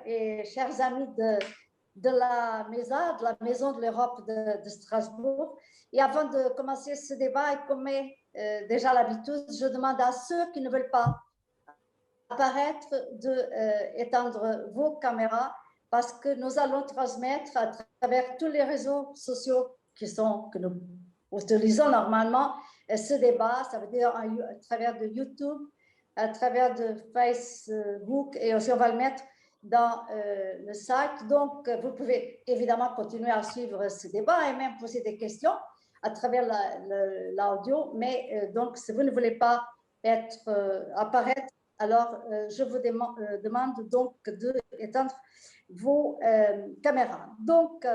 et chers amis de la MESA, de la Maison de l'Europe de Strasbourg. Et avant de commencer ce débat, et comme déjà l'habitude, je demande à ceux qui ne veulent pas apparaître d'éteindre vos caméras parce que nous allons transmettre à travers tous les réseaux sociaux que nous utilisons normalement ce débat, ça veut dire à travers de YouTube, à travers de Facebook, et aussi on va le mettre dans le site. Donc, vous pouvez évidemment continuer à suivre ce débat et même poser des questions à travers l'audio, mais donc, si vous ne voulez pas apparaître, alors je vous demande donc d'éteindre vos caméras. Donc,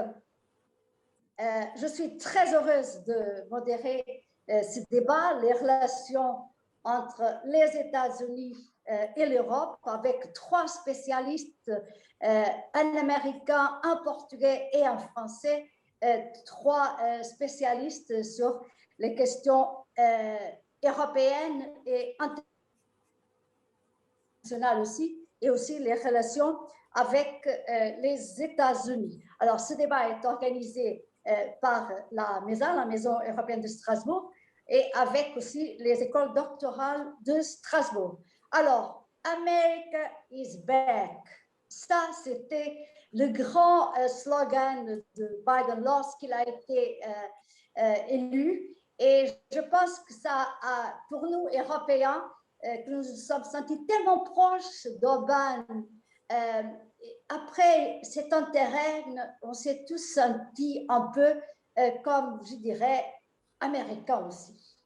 je suis très heureuse de modérer ce débat, les relations entre les États-Unis et l'Europe, avec 3 spécialistes, un Américain, un Portugais et un Français, 3 spécialistes sur les questions européennes et internationales aussi, et aussi les relations avec les États-Unis. Alors, ce débat est organisé par la MESA, la Maison européenne de Strasbourg, et avec aussi les écoles doctorales de Strasbourg. Alors, America is back. Ça, c'était le grand slogan de Biden lorsqu'il a été élu. Et je pense que ça a, pour nous, Européens, que nous nous sommes sentis tellement proches d'Obama. Après cet interrègne, on s'est tous sentis un peu comme, je dirais, américains aussi.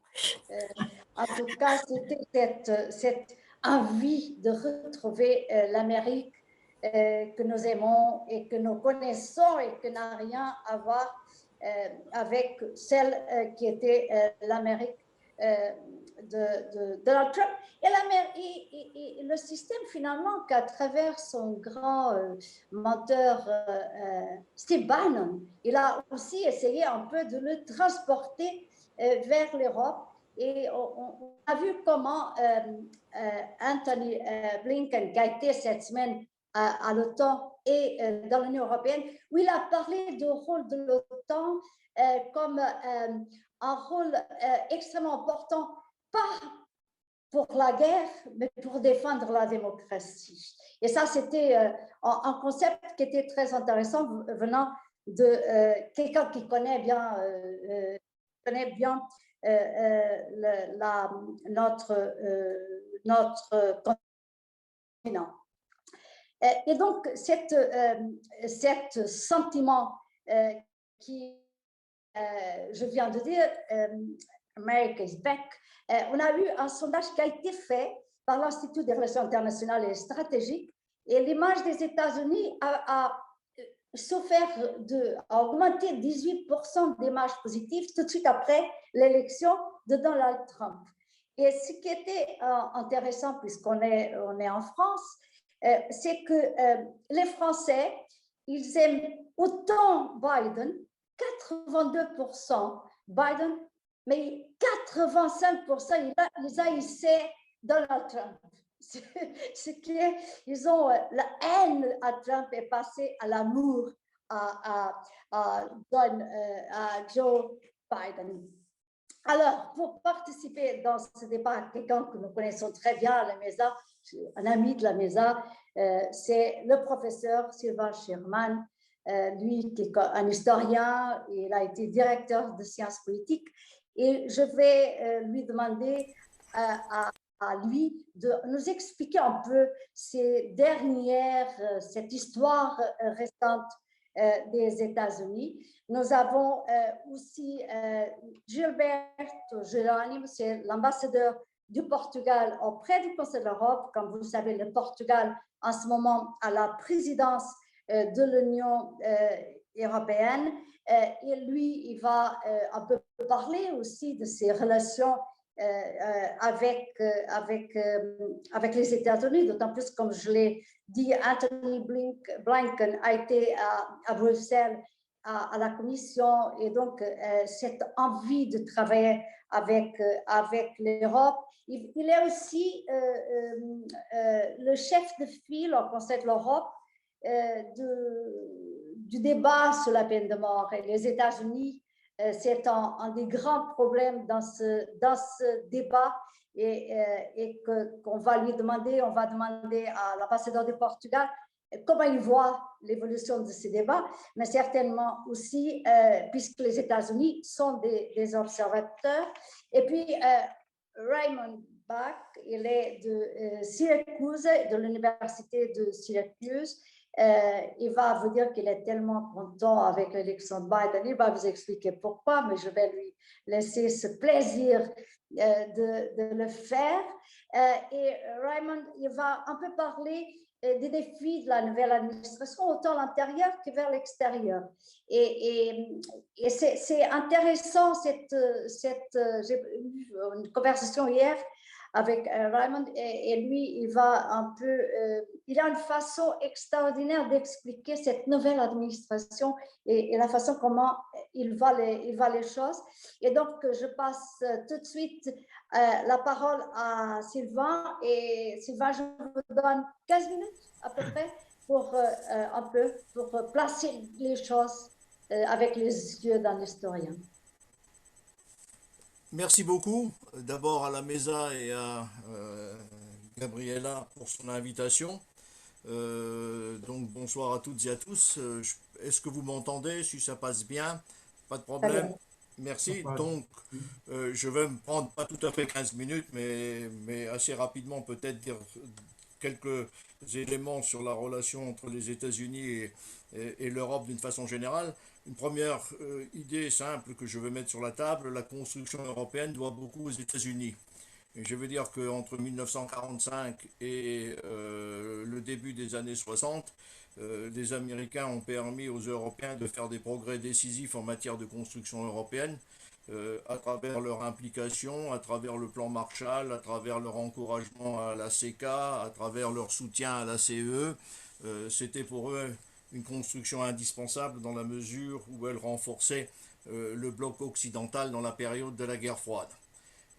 En tout cas, c'était cette envie de retrouver l'Amérique que nous aimons et que nous connaissons et qui n'a rien à voir avec celle qui était l'Amérique de Donald Trump. Et le système, finalement, qu'à travers son grand menteur Steve Bannon, il a aussi essayé un peu de le transporter vers l'Europe. Et on a vu comment Anthony Blinken, qui a été cette semaine à l'OTAN et dans l'Union européenne, où il a parlé du rôle de l'OTAN comme un rôle extrêmement important, pas pour la guerre, mais pour défendre la démocratie. Et ça, c'était un concept qui était très intéressant venant de quelqu'un qui connaît bien notre continent. Et donc, cet sentiment qui, je viens de dire, America is back, on a eu un sondage qui a été fait par l'Institut des relations internationales et stratégiques, et l'image des États-Unis a augmenté 18% d'images positives tout de suite après l'élection de Donald Trump. Et ce qui était intéressant, puisqu'on est en France, c'est que les Français, ils aiment autant Biden, 82% Biden, mais 85% ils haïssaient Donald Trump. Ce qui est, ils ont la haine à Trump est passée à l'amour à Joe Biden. Alors, pour participer dans ce débat, quelqu'un que nous connaissons très bien à la MESA, un ami de la MESA, c'est le professeur Sylvain Sherman, lui qui est un historien, il a été directeur de sciences politiques, et je vais lui demander à lui de nous expliquer un peu cette histoire récente des États-Unis. Nous avons aussi Gilberto Gerónimo, c'est l'ambassadeur du Portugal auprès du Conseil de l'Europe. Comme vous le savez, le Portugal, en ce moment, a la présidence de l'Union européenne. Et lui, il va un peu parler aussi de ses relations avec les États-Unis, d'autant plus, comme je l'ai dit, Anthony Blinken a été à Bruxelles à la Commission, et donc cette envie de travailler avec l'Europe il est aussi le chef de file au Conseil de l'Europe du débat sur la peine de mort. Et les États-Unis, c'est un des grands problèmes dans ce débat et qu'on va lui demander, on va demander à l'ambassadeur du Portugal comment il voit l'évolution de ces débats, mais certainement aussi, puisque les États-Unis sont des observateurs. Et puis, Raymond Bach, il est de Syracuse, de l'université de Syracuse. Il va vous dire qu'il est tellement content avec l'élection de Biden. Il va vous expliquer pourquoi, mais je vais lui laisser ce plaisir de le faire. Et Raymond, il va un peu parler des défis de la nouvelle administration, autant à l'intérieur que vers l'extérieur. Et c'est intéressant, j'ai eu une conversation hier avec Raymond, et lui, il va un peu, il a une façon extraordinaire d'expliquer cette nouvelle administration et la façon comment il voit les choses. Et donc, je passe tout de suite la parole à Sylvain. Et Sylvain, je vous donne 15 minutes à peu près pour placer les choses avec les yeux d'un historien. Merci beaucoup, d'abord à la Mesa et à Gabriela pour son invitation. Donc bonsoir à toutes et à tous. Est-ce que vous m'entendez? Si ça passe bien, pas de Très problème. bien. Merci. Donc je vais me prendre pas tout à fait 15 minutes, mais assez rapidement peut-être dire quelques éléments sur la relation entre les États-Unis et l'Europe d'une façon générale. Une première idée simple que je vais mettre sur la table, la construction européenne doit beaucoup aux États-Unis. Et je veux dire qu'entre 1945 et le début des années 60, les Américains ont permis aux Européens de faire des progrès décisifs en matière de construction européenne, à travers leur implication, à travers le plan Marshall, à travers leur encouragement à la CECA, à travers leur soutien à la CEE. C'était pour eux une construction indispensable dans la mesure où elle renforçait le bloc occidental dans la période de la guerre froide.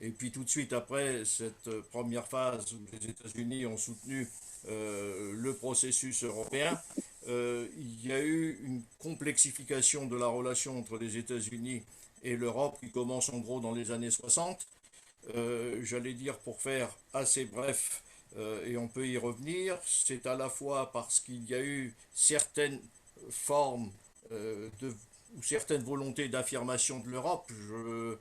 Et puis tout de suite après cette première phase où les États-Unis ont soutenu le processus européen, il y a eu une complexification de la relation entre les États-Unis et l'Europe qui commence en gros dans les années 60. J'allais dire pour faire assez bref, et on peut y revenir, c'est à la fois parce qu'il y a eu certaines formes ou certaines volontés d'affirmation de l'Europe. Je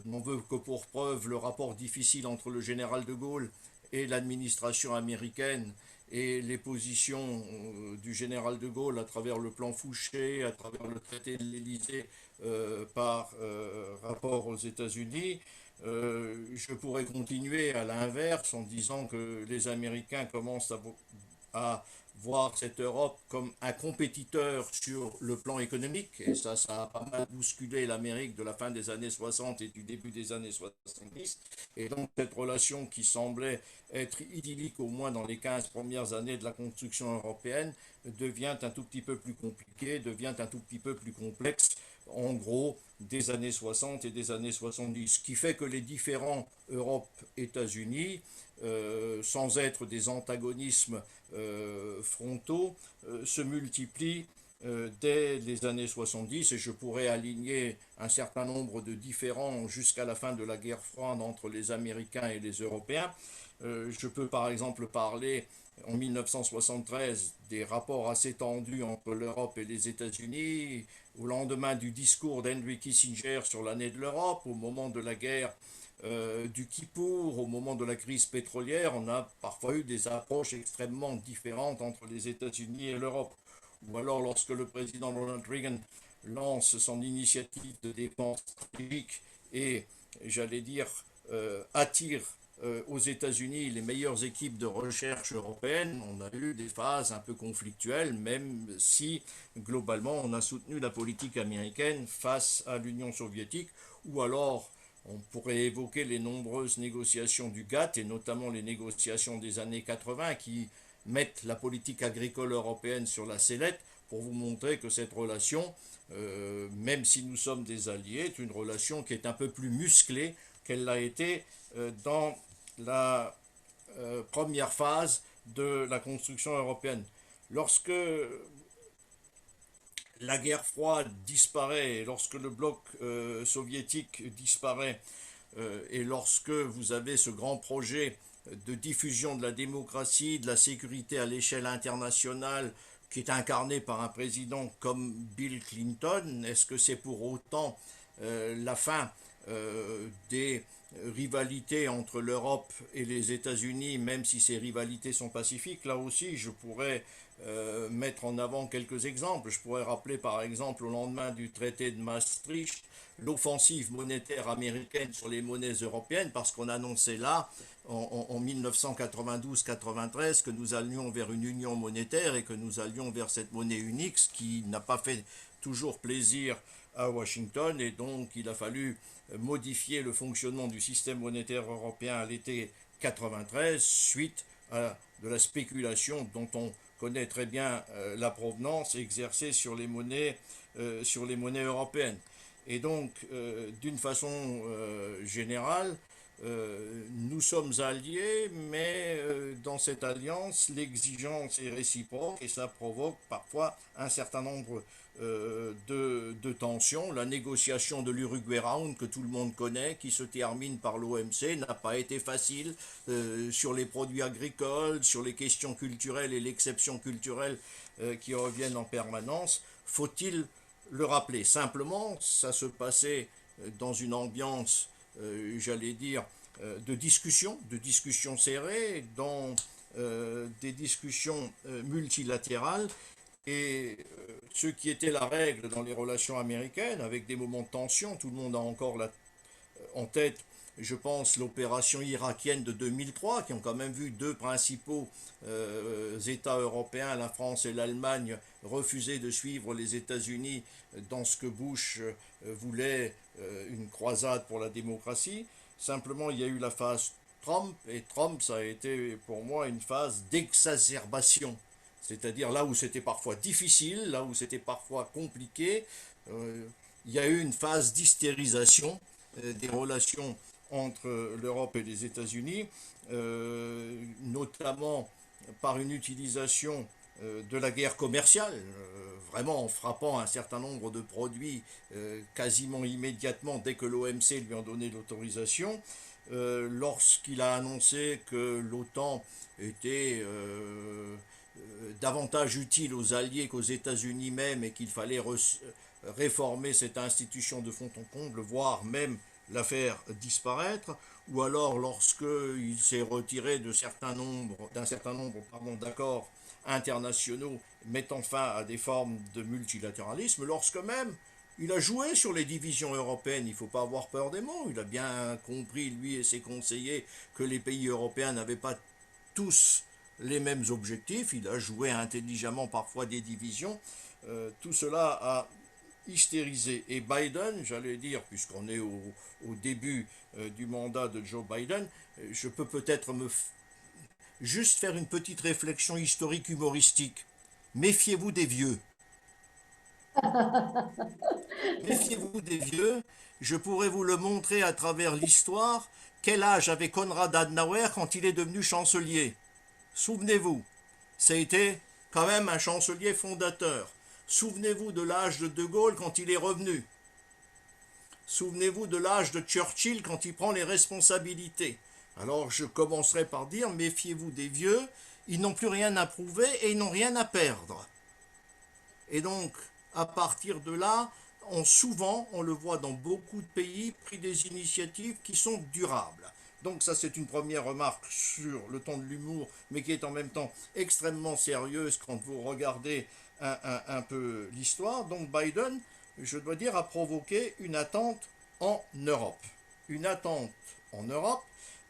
n'en veux que pour preuve le rapport difficile entre le général de Gaulle et l'administration américaine et les positions du général de Gaulle à travers le plan Fouché, à travers le traité de l'Élysée par rapport aux États-Unis. Je pourrais continuer à l'inverse en disant que les Américains commencent à voir cette Europe comme un compétiteur sur le plan économique, et ça a pas mal bousculé l'Amérique de la fin des années 60 et du début des années 70, et donc cette relation qui semblait être idyllique au moins dans les 15 premières années de la construction européenne devient un tout petit peu plus compliquée, devient un tout petit peu plus complexe, en gros des années 60 et des années 70, ce qui fait que les différents Europe-États-Unis, sans être des antagonismes frontaux, se multiplient dès les années 70, et je pourrais aligner un certain nombre de différends jusqu'à la fin de la guerre froide entre les Américains et les Européens. Je peux par exemple parler en 1973 des rapports assez tendus entre l'Europe et les États-Unis, au lendemain du discours d'Henry Kissinger sur l'année de l'Europe, au moment de la guerre du Kippour, au moment de la crise pétrolière, on a parfois eu des approches extrêmement différentes entre les États-Unis et l'Europe. Ou alors lorsque le président Ronald Reagan lance son initiative de défense stratégique et, j'allais dire, attire aux États-Unis les meilleures équipes de recherche européennes, on a eu des phases un peu conflictuelles, même si globalement on a soutenu la politique américaine face à l'Union soviétique, ou alors on pourrait évoquer les nombreuses négociations du GATT et notamment les négociations des années 80 qui mettent la politique agricole européenne sur la sellette pour vous montrer que cette relation, même si nous sommes des alliés, est une relation qui est un peu plus musclée qu'elle l'a été dans la première phase de la construction européenne. Lorsque la guerre froide disparaît, lorsque le bloc soviétique disparaît, et lorsque vous avez ce grand projet de diffusion de la démocratie, de la sécurité à l'échelle internationale, qui est incarné par un président comme Bill Clinton, est-ce que c'est pour autant la fin des rivalités entre l'Europe et les États-Unis, même si ces rivalités sont pacifiques? Là aussi, je pourrais mettre en avant quelques exemples. Je pourrais rappeler par exemple au lendemain du traité de Maastricht l'offensive monétaire américaine sur les monnaies européennes, parce qu'on annonçait là, en 1992-93, que nous allions vers une union monétaire et que nous allions vers cette monnaie unique, ce qui n'a pas fait toujours plaisir à Washington, et donc il a fallu modifier le fonctionnement du système monétaire européen à l'été 93 suite à de la spéculation dont on connaît très bien la provenance exercée sur les monnaies européennes. Et donc, d'une façon générale, nous sommes alliés, mais dans cette alliance, l'exigence est réciproque et ça provoque parfois un certain nombre de tensions. La négociation de l'Uruguay Round, que tout le monde connaît, qui se termine par l'OMC, n'a pas été facile sur les produits agricoles, sur les questions culturelles et l'exception culturelle qui reviennent en permanence. Faut-il le rappeler? Simplement, ça se passait dans une ambiance, j'allais dire, de discussion serrée, dans des discussions multilatérales, et ce qui était la règle dans les relations américaines, avec des moments de tension, tout le monde a encore en tête, je pense, l'opération irakienne de 2003, qui ont quand même vu deux principaux États européens, la France et l'Allemagne, refuser de suivre les États-Unis dans ce que Bush voulait, une croisade pour la démocratie. Simplement, il y a eu la phase Trump, et Trump, ça a été pour moi une phase d'exacerbation. C'est-à-dire là où c'était parfois difficile, là où c'était parfois compliqué, il y a eu une phase d'hystérisation des relations entre l'Europe et les États-Unis, notamment par une utilisation de la guerre commerciale, vraiment en frappant un certain nombre de produits quasiment immédiatement dès que l'OMC lui a donné l'autorisation. Lorsqu'il a annoncé que l'OTAN était davantage utile aux alliés qu'aux États-Unis même, et qu'il fallait réformer cette institution de fond en comble, voire même la faire disparaître, ou alors lorsqu'il s'est retiré d'un certain nombre d'accords internationaux mettant fin à des formes de multilatéralisme, lorsque même il a joué sur les divisions européennes. Il ne faut pas avoir peur des mots. Il a bien compris, lui et ses conseillers, que les pays européens n'avaient pas tous les mêmes objectifs. Il a joué intelligemment parfois des divisions. Tout cela a hystérisé. Et Biden, j'allais dire, puisqu'on est au début du mandat de Joe Biden, je peux peut-être juste faire une petite réflexion historique humoristique. Méfiez-vous des vieux. Méfiez-vous des vieux. Je pourrais vous le montrer à travers l'histoire. Quel âge avait Konrad Adenauer quand il est devenu chancelier? Souvenez-vous, ça a été quand même un chancelier fondateur. Souvenez-vous de l'âge de De Gaulle quand il est revenu. Souvenez-vous de l'âge de Churchill quand il prend les responsabilités. Alors je commencerai par dire, méfiez-vous des vieux, ils n'ont plus rien à prouver et ils n'ont rien à perdre. Et donc, à partir de là, souvent, on le voit dans beaucoup de pays, pris des initiatives qui sont durables. Donc ça, c'est une première remarque sur le ton de l'humour, mais qui est en même temps extrêmement sérieuse quand vous regardez un peu l'histoire. Donc Biden, je dois dire, a provoqué une attente en Europe. Une attente en Europe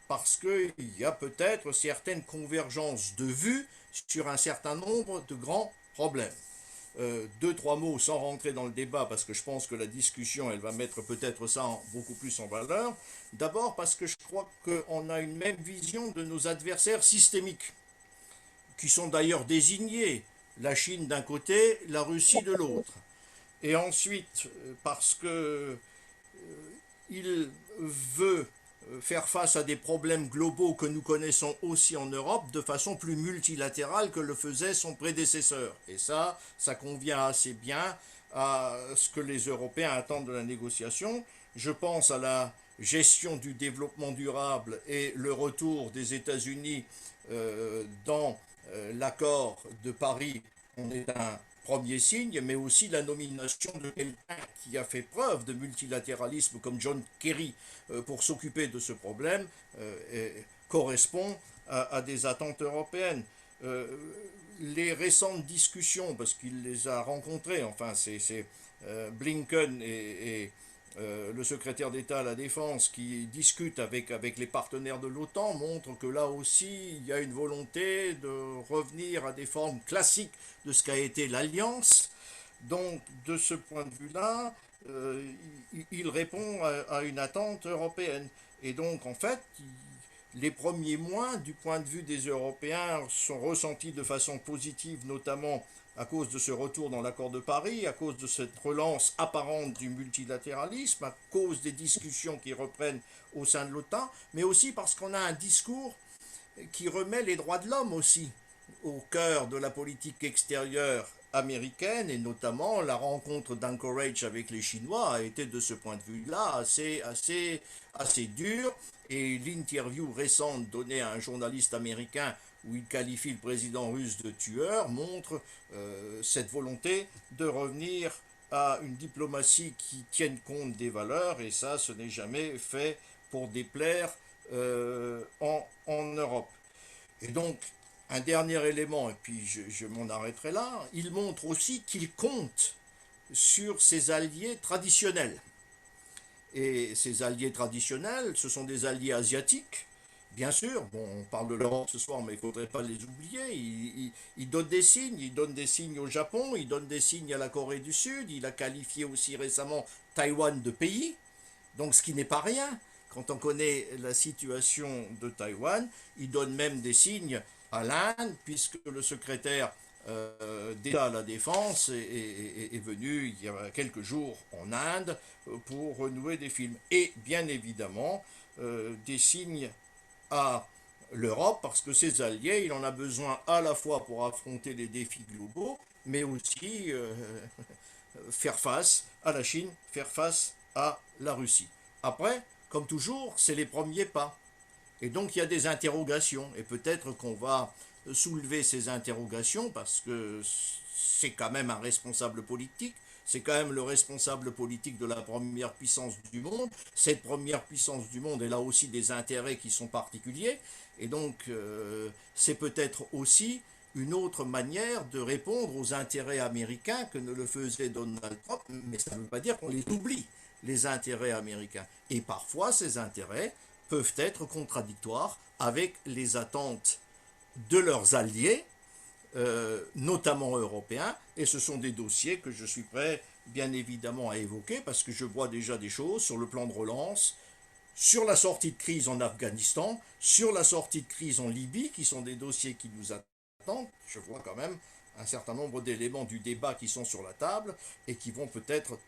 parce qu'il y a peut-être certaines convergences de vues sur un certain nombre de grands problèmes. Deux, trois mots sans rentrer dans le débat, parce que je pense que la discussion, elle va mettre peut-être ça beaucoup plus en valeur. D'abord parce que je crois qu'on a une même vision de nos adversaires systémiques, qui sont d'ailleurs désignés, la Chine d'un côté, la Russie de l'autre. Et ensuite, parce que il veut faire face à des problèmes globaux que nous connaissons aussi en Europe de façon plus multilatérale que le faisait son prédécesseur. Et ça convient assez bien à ce que les Européens attendent de la négociation. Je pense à la gestion du développement durable et le retour des États-Unis dans l'accord de Paris. On est un premier signe, mais aussi la nomination de quelqu'un qui a fait preuve de multilatéralisme comme John Kerry pour s'occuper de ce problème correspond à des attentes européennes. Euh, les récentes discussions, parce qu'il les a rencontrées, enfin c'est Blinken et le secrétaire d'État à la Défense qui discute avec les partenaires de l'OTAN montre que là aussi il y a une volonté de revenir à des formes classiques de ce qu'a été l'Alliance. Donc de ce point de vue-là, il répond à une attente européenne. Et donc en fait, les premiers mois, du point de vue des Européens, sont ressentis de façon positive, notamment à cause de ce retour dans l'accord de Paris, à cause de cette relance apparente du multilatéralisme, à cause des discussions qui reprennent au sein de l'OTAN, mais aussi parce qu'on a un discours qui remet les droits de l'homme aussi au cœur de la politique extérieure américaine, et notamment la rencontre d'Anchorage avec les Chinois a été de ce point de vue-là assez dure, et l'interview récente donnée à un journaliste américain où il qualifie le président russe de tueur montre cette volonté de revenir à une diplomatie qui tienne compte des valeurs, et ça, ce n'est jamais fait pour déplaire en Europe. Et donc, un dernier élément, et puis je m'en arrêterai là, il montre aussi qu'il compte sur ses alliés traditionnels. Et ces alliés traditionnels, ce sont des alliés asiatiques, bien sûr. Bon, on parle de l'Europe ce soir, mais il ne faudrait pas les oublier. Il donne des signes, il donne des signes au Japon, il donne des signes à la Corée du Sud, il a qualifié aussi récemment Taïwan de pays, donc ce qui n'est pas rien. Quand on connaît la situation de Taïwan, il donne même des signes à l'Inde, puisque le secrétaire d'État à la Défense est venu il y a quelques jours en Inde pour renouer des films. Et bien évidemment, des signes à l'Europe, parce que ses alliés, il en a besoin à la fois pour affronter les défis globaux, mais aussi faire face à la Chine, faire face à la Russie. Après, comme toujours, c'est les premiers pas. Et donc il y a des interrogations, et peut-être qu'on va soulever ces interrogations parce que c'est quand même un responsable politique, c'est quand même le responsable politique de la première puissance du monde. Cette première puissance du monde, elle a aussi des intérêts qui sont particuliers, et donc c'est peut-être aussi une autre manière de répondre aux intérêts américains que ne le faisait Donald Trump, mais ça ne veut pas dire qu'on les oublie, les intérêts américains. Et parfois, ces intérêts peuvent être contradictoires avec les attentes de leurs alliés, notamment européens, et ce sont des dossiers que je suis prêt bien évidemment à évoquer parce que je vois déjà des choses sur le plan de relance, sur la sortie de crise en Afghanistan, sur la sortie de crise en Libye, qui sont des dossiers qui nous attendent. Je vois quand même un certain nombre d'éléments du débat qui sont sur la table et qui vont peut-être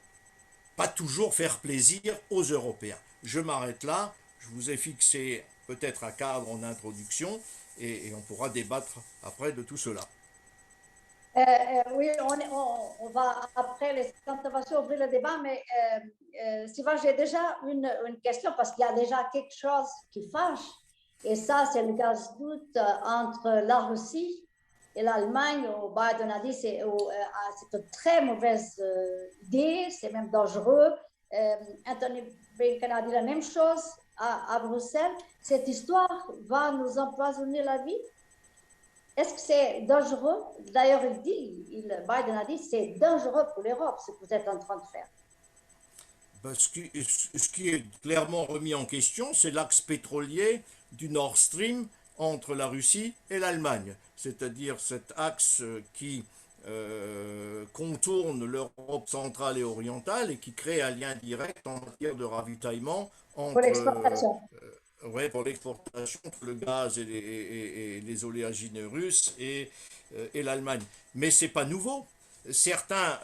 pas toujours faire plaisir aux Européens. Je m'arrête là, je vous ai fixé peut-être un cadre en introduction et on pourra débattre après de tout cela. Oui, on va, après les interventions, ouvrir le débat, mais Sylvain, j'ai déjà une question parce qu'il y a déjà quelque chose qui fâche, et ça, c'est le casse-doute entre la Russie et l'Allemagne. Biden a dit que c'est une très mauvaise idée, c'est même dangereux. Anthony Blinken a dit la même chose à Bruxelles. Cette histoire va nous empoisonner la vie. Est-ce que c'est dangereux? D'ailleurs, Biden a dit que c'est dangereux pour l'Europe, ce que vous êtes en train de faire. Ben, ce qui est clairement remis en question, c'est l'axe pétrolier du Nord Stream entre la Russie et l'Allemagne, c'est-à-dire cet axe qui contourne l'Europe centrale et orientale et qui crée un lien direct en matière de ravitaillement Pour entre l'exportation. ouais, pour l'exportation entre le gaz et les oléagineux russes et l'Allemagne. Mais c'est pas nouveau. Certains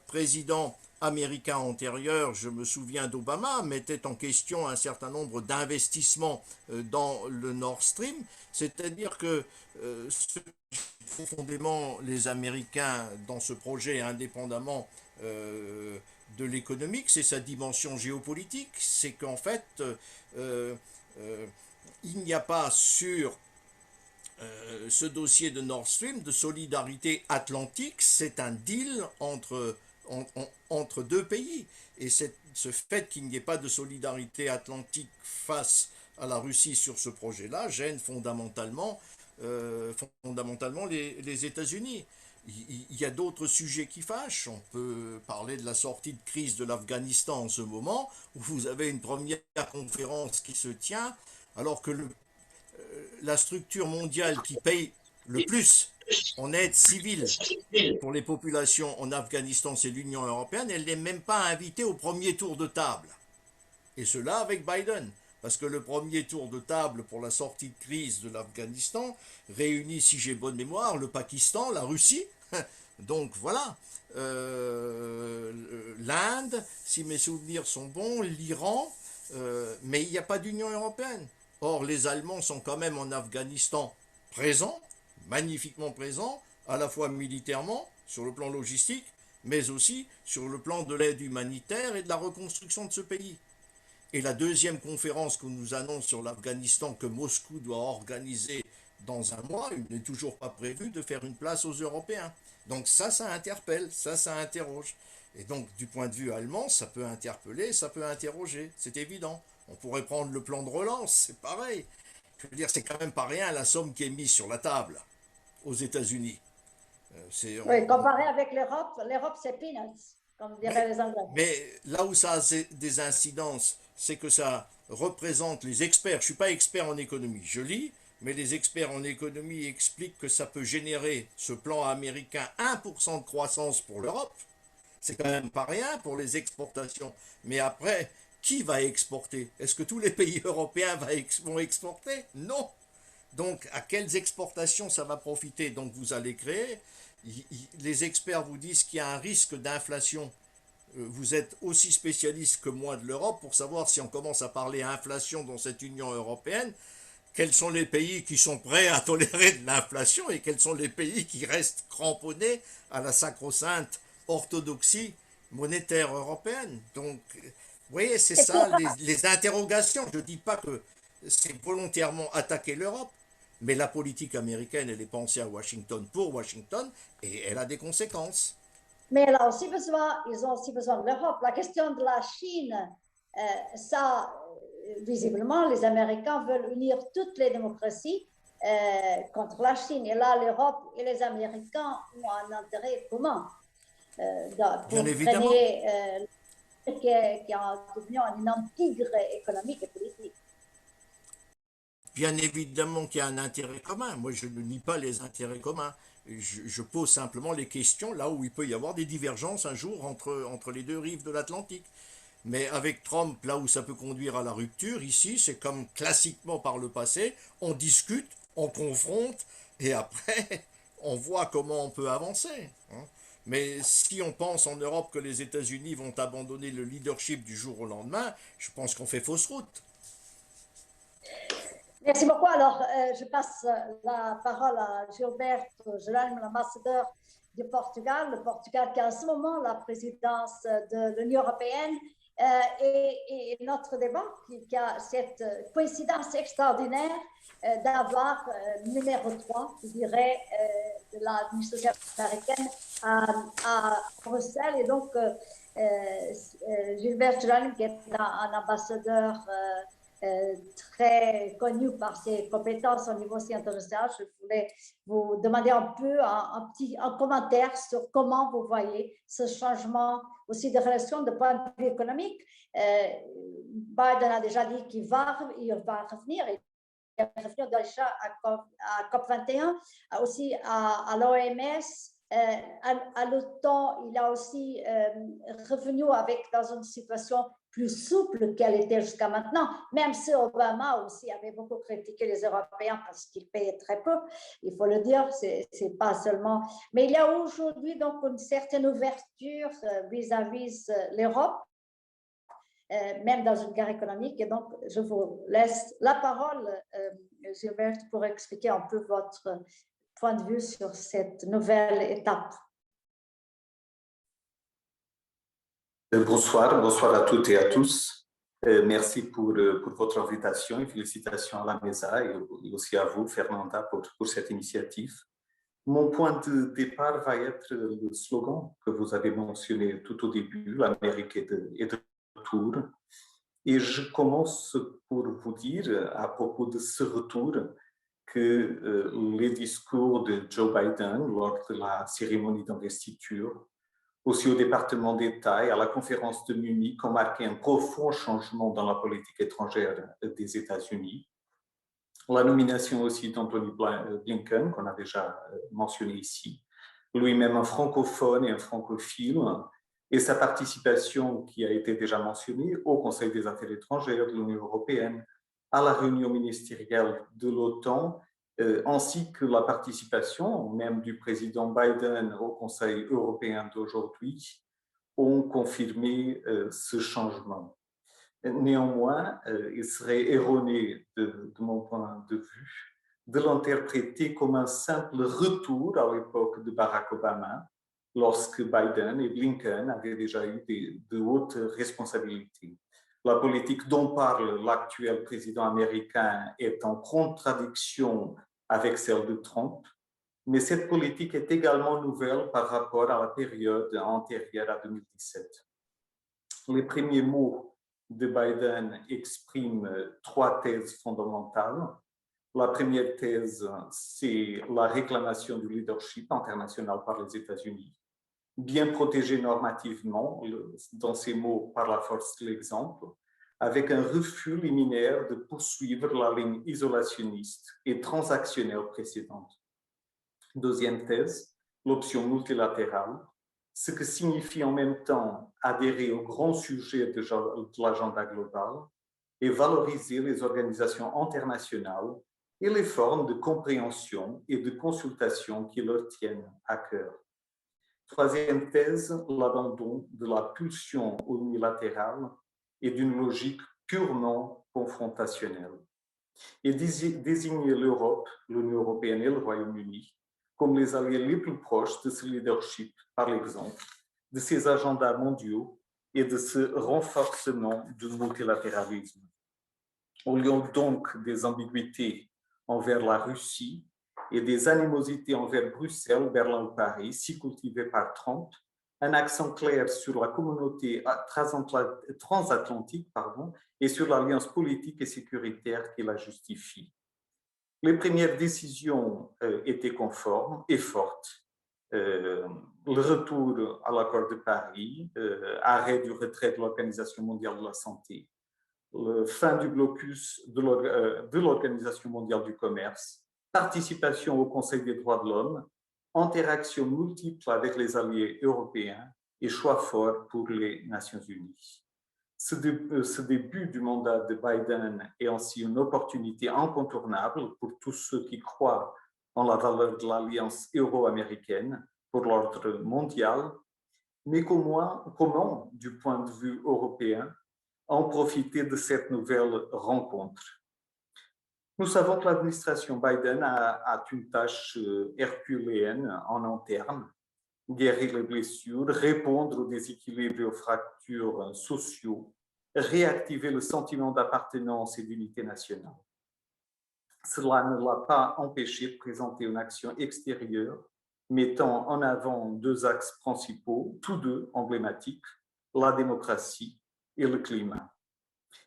présidents américains antérieurs, je me souviens d'Obama, mettaient en question un certain nombre d'investissements dans le Nord Stream. C'est-à-dire que profondément les Américains dans ce projet indépendamment de l'économique, c'est sa dimension géopolitique, c'est qu'en fait, euh, euh, il n'y a pas sur ce dossier de Nord Stream de solidarité atlantique, c'est un deal entre deux pays. Et ce fait qu'il n'y ait pas de solidarité atlantique face à la Russie sur ce projet-là gêne fondamentalement les États-Unis. Il y a d'autres sujets qui fâchent. On peut parler de la sortie de crise de l'Afghanistan en ce moment, où vous avez une première conférence qui se tient, alors que la structure mondiale qui paye le plus en aide civile pour les populations en Afghanistan, c'est l'Union européenne, elle n'est même pas invitée au premier tour de table. Et cela avec Biden. Parce que le premier tour de table pour la sortie de crise de l'Afghanistan réunit, si j'ai bonne mémoire, le Pakistan, la Russie. Donc voilà. L'Inde, si mes souvenirs sont bons, l'Iran, mais il n'y a pas d'Union européenne. Or, les Allemands sont quand même en Afghanistan présents, magnifiquement présents, à la fois militairement, sur le plan logistique, mais aussi sur le plan de l'aide humanitaire et de la reconstruction de ce pays. Et la deuxième conférence qu'on nous annonce sur l'Afghanistan que Moscou doit organiser dans un mois, il n'est toujours pas prévu de faire une place aux Européens. Donc ça interpelle, ça interroge. Et donc du point de vue allemand, ça peut interpeller, ça peut interroger, c'est évident. On pourrait prendre le plan de relance, c'est pareil. Je veux dire, c'est quand même pas rien la somme qui est mise sur la table aux États-Unis. Oui, comparé avec l'Europe, l'Europe c'est peanuts, comme Mais, diraient les Anglais. mais là où ça a des incidences, c'est que ça représente les experts. Je ne suis pas expert en économie, je lis, mais les experts en économie expliquent que ça peut générer, ce plan américain, 1% de croissance pour l'Europe. C'est quand même pas rien pour les exportations. Mais après, qui va exporter? Est-ce que tous les pays européens vont exporter? Non. Donc, à quelles exportations ça va profiter? Donc, vous allez créer. Les experts vous disent qu'il y a un risque d'inflation. Vous êtes aussi spécialiste que moi de l'Europe pour savoir si on commence à parler inflation dans cette Union européenne, quels sont les pays qui sont prêts à tolérer de l'inflation et quels sont les pays qui restent cramponnés à la sacro-sainte orthodoxie monétaire européenne. Donc, vous voyez, c'est ça les interrogations. Je ne dis pas que c'est volontairement attaquer l'Europe, mais la politique américaine, elle est pensée à Washington pour Washington et elle a des conséquences. Mais ils ont aussi besoin de l'Europe. La question de la Chine, ça, visiblement, les Américains veulent unir toutes les démocraties contre la Chine. Et là, l'Europe et les Américains ont un intérêt commun Bien pour évidemment. freiner qui est devenu un énorme tigre économique et politique. Bien évidemment qu'il y a un intérêt commun. Moi, je ne nie pas les intérêts communs. Je pose simplement les questions là où il peut y avoir des divergences un jour entre les deux rives de l'Atlantique. Mais avec Trump, là où ça peut conduire à la rupture, ici, c'est comme classiquement par le passé, on discute, on confronte, et après, on voit comment on peut avancer. Hein. Mais si on pense en Europe que les États-Unis vont abandonner le leadership du jour au lendemain, je pense qu'on fait fausse route. Merci beaucoup. Alors, je passe la parole à Gilberto Gelano, l'ambassadeur du Portugal. Le Portugal qui a en ce moment la présidence de l'Union européenne et notre débat qui a cette coïncidence extraordinaire d'avoir numéro 3, je dirais, de l'administration américaine à Bruxelles. Et donc, Gilberto Gelano qui est un ambassadeur très connu par ses compétences au niveau aussi international. Je voulais vous demander un peu un commentaire sur comment vous voyez ce changement aussi de relations de point de vue économique. Biden a déjà dit qu'il va revenir. Il va revenir déjà à COP21, aussi à l'OMS. À l'OTAN, il a aussi revenu dans une situation plus souple qu'elle était jusqu'à maintenant, même si Obama aussi avait beaucoup critiqué les Européens parce qu'ils payaient très peu, il faut le dire, c'est pas seulement... Mais il y a aujourd'hui donc une certaine ouverture vis-à-vis l'Europe, même dans une guerre économique. Et donc, je vous laisse la parole, Gilberte, pour expliquer un peu votre point de vue sur cette nouvelle étape. Bonsoir à toutes et à tous. Merci pour votre invitation et félicitations à la MESA et aussi à vous, Fernanda, pour cette initiative. Mon point de départ va être le slogan que vous avez mentionné tout au début, l'Amérique est de retour. Et je commence pour vous dire à propos de ce retour que les discours de Joe Biden lors de la cérémonie d'investiture, aussi au département d'État et à la conférence de Munich, ont marqué un profond changement dans la politique étrangère des États-Unis. La nomination aussi d'Anthony Blinken, qu'on a déjà mentionné ici, lui-même un francophone et un francophile, et sa participation, qui a été déjà mentionnée, au Conseil des affaires étrangères de l'Union européenne, à la réunion ministérielle de l'OTAN, ainsi que la participation même du président Biden au Conseil européen d'aujourd'hui, ont confirmé ce changement. Néanmoins, il serait erroné, de mon point de vue, de l'interpréter comme un simple retour à l'époque de Barack Obama, lorsque Biden et Blinken avaient déjà eu de hautes responsabilités. La politique dont parle l'actuel président américain est en contradiction avec celle de Trump, mais cette politique est également nouvelle par rapport à la période antérieure à 2017. Les premiers mots de Biden expriment trois thèses fondamentales. La première thèse, c'est la réclamation du leadership international par les États-Unis, bien protégé normativement, dans ces mots, par la force de l'exemple, avec un refus liminaire de poursuivre la ligne isolationniste et transactionnelle précédente. Deuxième thèse, l'option multilatérale, ce que signifie en même temps adhérer au grand sujet de l'agenda global et valoriser les organisations internationales et les formes de compréhension et de consultation qui leur tiennent à cœur. Troisième thèse, l'abandon de la pulsion unilatérale et d'une logique purement confrontationnelle. Et désigner l'Europe, l'Union européenne et le Royaume-Uni comme les alliés les plus proches de ce leadership, par l'exemple, de ces agendas mondiaux et de ce renforcement du multilatéralisme. Au lieu donc des ambiguïtés envers la Russie et des animosités envers Bruxelles, Berlin ou Paris, si cultivées par Trump, un accent clair sur la communauté transatlantique et sur l'alliance politique et sécuritaire qui la justifie. Les premières décisions étaient conformes et fortes. Le retour à l'accord de Paris, arrêt du retrait de l'Organisation mondiale de la santé, fin du blocus de l'Organisation mondiale du commerce, participation au Conseil des droits de l'homme, interaction multiple avec les alliés européens et choix fort pour les Nations unies. Ce début du mandat de Biden est ainsi une opportunité incontournable pour tous ceux qui croient en la valeur de l'alliance euro-américaine pour l'ordre mondial, mais comment, du point de vue européen, en profiter de cette nouvelle rencontre. Nous savons que l'administration Biden a une tâche herculéenne en interne, guérir les blessures, répondre aux déséquilibres et aux fractures sociaux, réactiver le sentiment d'appartenance et d'unité nationale. Cela ne l'a pas empêché de présenter une action extérieure mettant en avant deux axes principaux, tous deux emblématiques, la démocratie et le climat.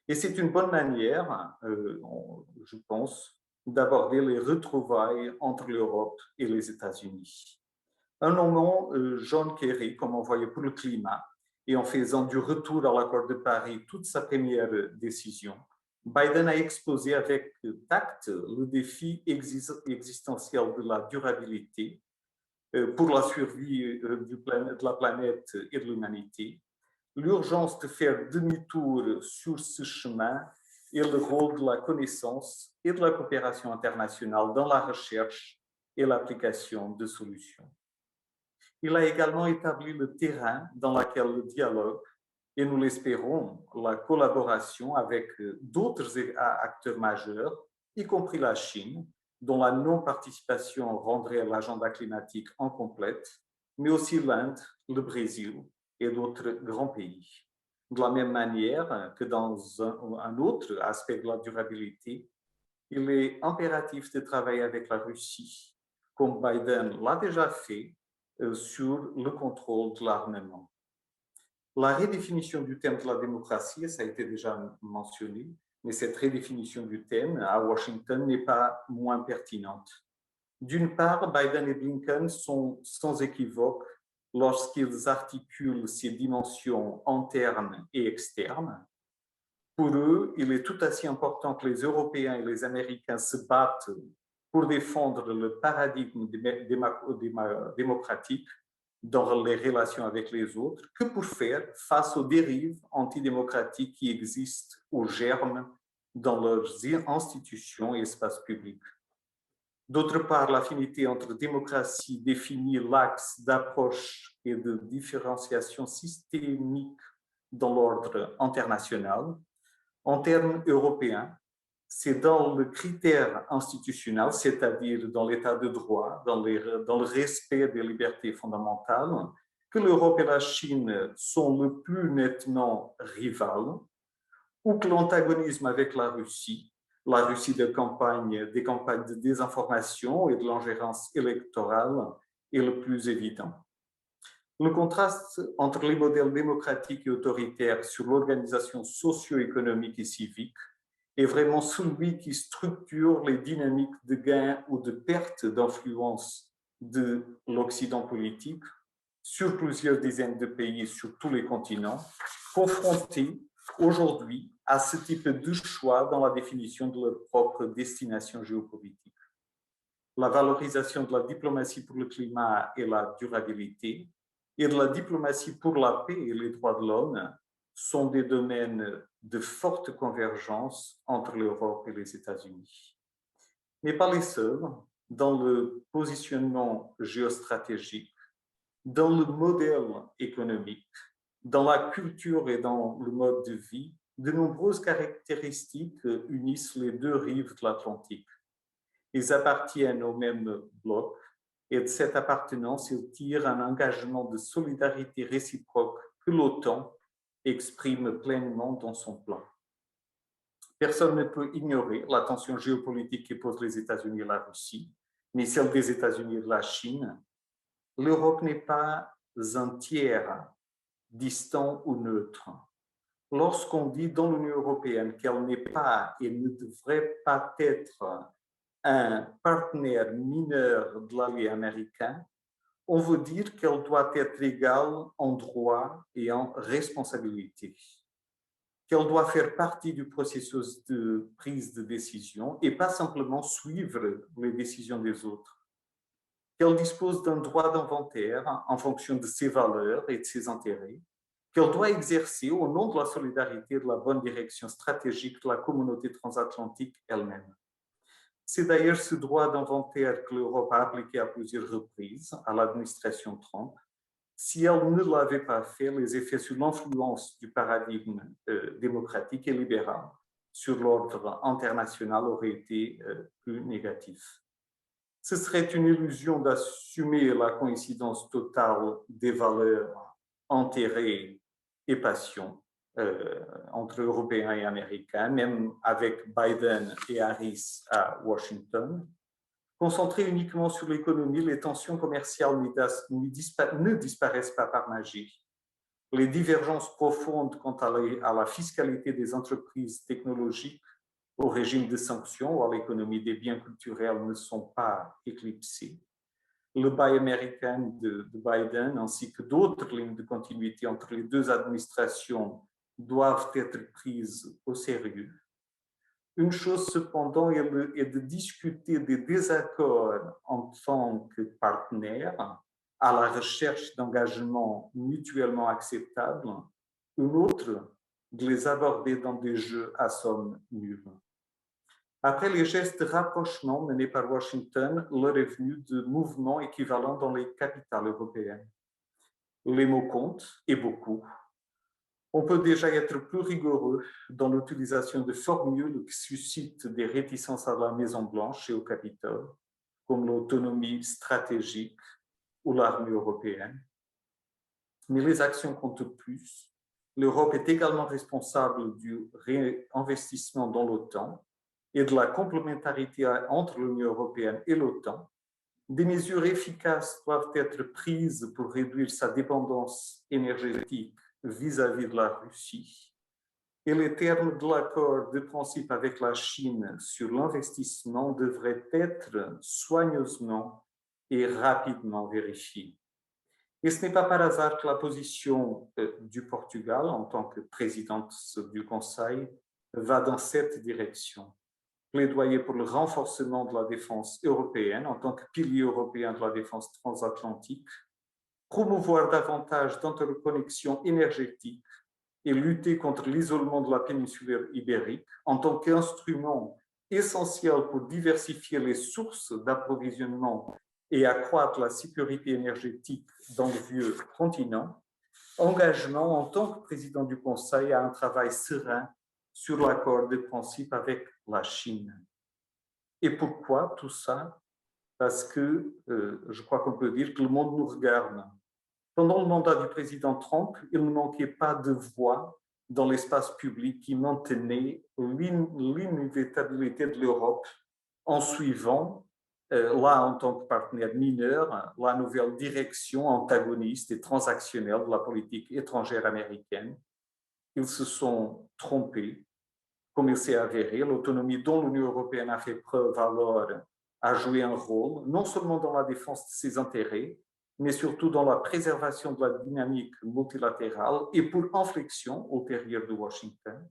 Et c'est une bonne manière, je pense, d'aborder les retrouvailles entre l'Europe et les États-Unis. En nommant John Kerry comme envoyé pour le climat et en faisant du retour à l'accord de Paris toute sa première décision, Biden a exposé avec tact le défi existentiel de la durabilité pour la survie de la planète et de l'humanité, l'urgence de faire demi-tour sur ce chemin et le rôle de la connaissance et de la coopération internationale dans la recherche et l'application de solutions. Il a également établi le terrain dans lequel le dialogue et, nous l'espérons, la collaboration avec d'autres acteurs majeurs, y compris la Chine, dont la non-participation rendrait l'agenda climatique incomplète, mais aussi l'Inde, le Brésil et d'autres grands pays. De la même manière que dans un autre aspect de la durabilité, il est impératif de travailler avec la Russie, comme Biden l'a déjà fait, sur le contrôle de l'armement. La redéfinition du thème de la démocratie, ça a été déjà mentionné, mais cette redéfinition du thème à Washington n'est pas moins pertinente. D'une part, Biden et Blinken sont sans équivoque lorsqu'ils articulent ces dimensions internes et externes. Pour eux, il est tout aussi important que les Européens et les Américains se battent pour défendre le paradigme démocratique dans les relations avec les autres que pour faire face aux dérives antidémocratiques qui existent au germe dans leurs institutions et espaces publics. D'autre part, l'affinité entre démocratie définit l'axe d'approche et de différenciation systémique dans l'ordre international. En termes européens, c'est dans le critère institutionnel, c'est-à-dire dans l'état de droit, dans le respect des libertés fondamentales, que l'Europe et la Chine sont le plus nettement rivales, ou que l'antagonisme avec la Russie des campagnes de désinformation et de l'ingérence électorale est le plus évident. Le contraste entre les modèles démocratiques et autoritaires sur l'organisation socio-économique et civique est vraiment celui qui structure les dynamiques de gain ou de perte d'influence de l'Occident politique sur plusieurs dizaines de pays sur tous les continents, confrontés aujourd'hui à ce type de choix dans la définition de leur propre destination géopolitique. La valorisation de la diplomatie pour le climat et la durabilité et de la diplomatie pour la paix et les droits de l'homme sont des domaines de forte convergence entre l'Europe et les États-Unis. Mais pas les seuls, dans le positionnement géostratégique, dans le modèle économique, dans la culture et dans le mode de vie, de nombreuses caractéristiques unissent les deux rives de l'Atlantique. Ils appartiennent au même bloc et de cette appartenance, ils tirent un engagement de solidarité réciproque que l'OTAN exprime pleinement dans son plan. Personne ne peut ignorer la tension géopolitique qui pose les États-Unis et la Russie, ni celle des États-Unis et de la Chine. L'Europe n'est pas un tiers distant ou neutre. Lorsqu'on dit dans l'Union européenne qu'elle n'est pas et ne devrait pas être un partenaire mineur de l'allié américain, on veut dire qu'elle doit être égale en droit et en responsabilité, qu'elle doit faire partie du processus de prise de décision et pas simplement suivre les décisions des autres, qu'elle dispose d'un droit d'inventaire en fonction de ses valeurs et de ses intérêts, qu'elle doit exercer au nom de la solidarité et de la bonne direction stratégique de la communauté transatlantique elle-même. C'est d'ailleurs ce droit d'inventaire que l'Europe a appliqué à plusieurs reprises à l'administration Trump. Si elle ne l'avait pas fait, les effets sur l'influence du paradigme démocratique et libéral sur l'ordre international auraient été plus négatifs. Ce serait une illusion d'assumer la coïncidence totale des valeurs, intérêts et passions entre Européens et Américains, même avec Biden et Harris à Washington. Concentrées uniquement sur l'économie, les tensions commerciales ne disparaissent pas par magie. Les divergences profondes quant à la fiscalité des entreprises technologiques, au régime de sanctions ou à l'économie des biens culturels ne sont pas éclipsées. Le Buy American de Biden ainsi que d'autres lignes de continuité entre les deux administrations doivent être prises au sérieux. Une chose cependant est de discuter des désaccords en tant que partenaires à la recherche d'engagements mutuellement acceptables, une autre de les aborder dans des jeux à somme nulle. Après les gestes de rapprochement menés par Washington, l'heure est venue de mouvements équivalents dans les capitales européennes. Les mots comptent, et beaucoup. On peut déjà être plus rigoureux dans l'utilisation de formules qui suscitent des réticences à la Maison-Blanche et au Capitole, comme l'autonomie stratégique ou l'armée européenne. Mais les actions comptent plus. L'Europe est également responsable du réinvestissement dans l'OTAN et de la complémentarité entre l'Union européenne et l'OTAN. Des mesures efficaces doivent être prises pour réduire sa dépendance énergétique vis-à-vis de la Russie. Et les termes de l'accord de principe avec la Chine sur l'investissement devraient être soigneusement et rapidement vérifiés. Et ce n'est pas par hasard que la position du Portugal, en tant que présidente du Conseil, va dans cette direction. Plaidoyer pour le renforcement de la défense européenne en tant que pilier européen de la défense transatlantique, promouvoir davantage d'interconnexions énergétiques et lutter contre l'isolement de la péninsule ibérique en tant qu'instrument essentiel pour diversifier les sources d'approvisionnement et accroître la sécurité énergétique dans le vieux continent, engagement en tant que président du Conseil à un travail serein sur l'accord de principe avec la Chine. Et pourquoi tout ça? Parce que je crois qu'on peut dire que le monde nous regarde. Pendant le mandat du président Trump, il ne manquait pas de voix dans l'espace public qui maintenaient l'inévitabilité de l'Europe en suivant, là en tant que partenaire mineur, la nouvelle direction antagoniste et transactionnelle de la politique étrangère américaine. Ils se sont trompés. Comme il s'est avéré, l'autonomie dont l'Union européenne a fait preuve alors a joué un rôle, non seulement dans la défense de ses intérêts, mais surtout dans la préservation de la dynamique multilatérale et pour inflexion ultérieure de Washington.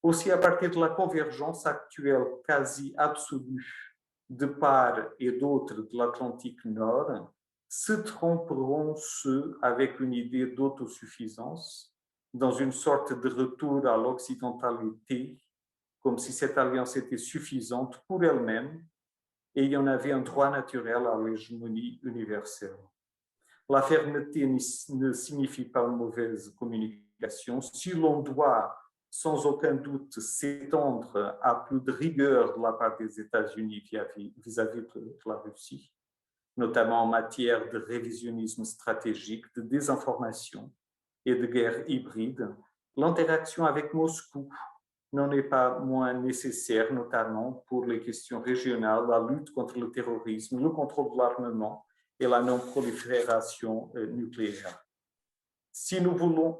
Aussi, à partir de la convergence actuelle quasi absolue de part et d'autre de l'Atlantique Nord, se tromperont ceux avec une idée d'autosuffisance, dans une sorte de retour à l'occidentalité, comme si cette alliance était suffisante pour elle-même et il y en avait un droit naturel à l'hégémonie universelle. La fermeté ne signifie pas une mauvaise communication. Si l'on doit sans aucun doute s'étendre à plus de rigueur de la part des États-Unis vis-à-vis de la Russie, notamment en matière de révisionnisme stratégique, de désinformation et de guerre hybride, l'interaction avec Moscou n'en est pas moins nécessaire, notamment pour les questions régionales, la lutte contre le terrorisme, le contrôle de l'armement et la non-prolifération nucléaire. Si nous voulons...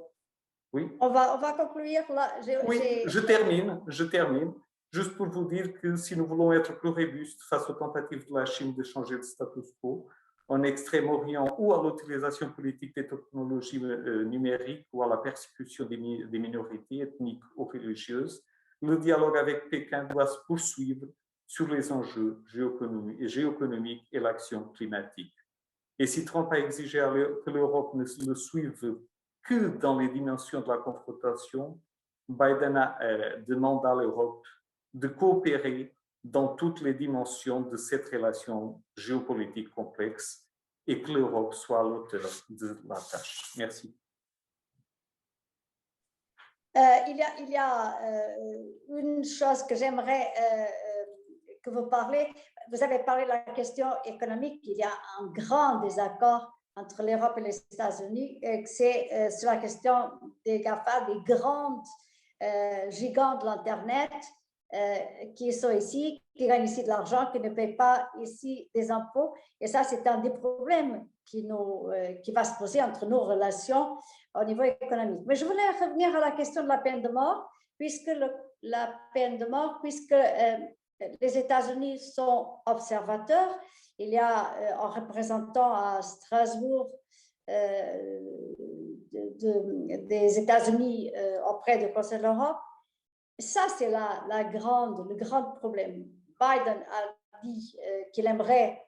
Oui. On va conclure là. Oui, je termine. Juste pour vous dire que si nous voulons être plus robustes face aux tentatives de la Chine de changer de status quo en Extrême-Orient ou à l'utilisation politique des technologies numériques ou à la persécution des minorités ethniques ou religieuses, le dialogue avec Pékin doit se poursuivre sur les enjeux géoéconomiques et l'action climatique. Et si Trump a exigé que l'Europe ne le suive que dans les dimensions de la confrontation, Biden demande à l'Europe de coopérer dans toutes les dimensions de cette relation géopolitique complexe et que l'Europe soit l'auteur de la tâche. Merci. Il y a une chose que j'aimerais que vous parlez. Vous avez parlé de la question économique. Il y a un grand désaccord entre l'Europe et les États-Unis, c'est sur la question des GAFA, des grandes gigants de l'Internet qui sont ici, qui gagnent ici de l'argent, qui ne payent pas ici des impôts. Et ça, c'est un des problèmes qui va se poser entre nos relations au niveau économique. Mais je voulais revenir à la question de la peine de mort, puisque les États-Unis sont observateurs. Il y a un représentant à Strasbourg des États-Unis auprès du Conseil de l'Europe. Ça, c'est le grand problème. Biden a dit qu'il aimerait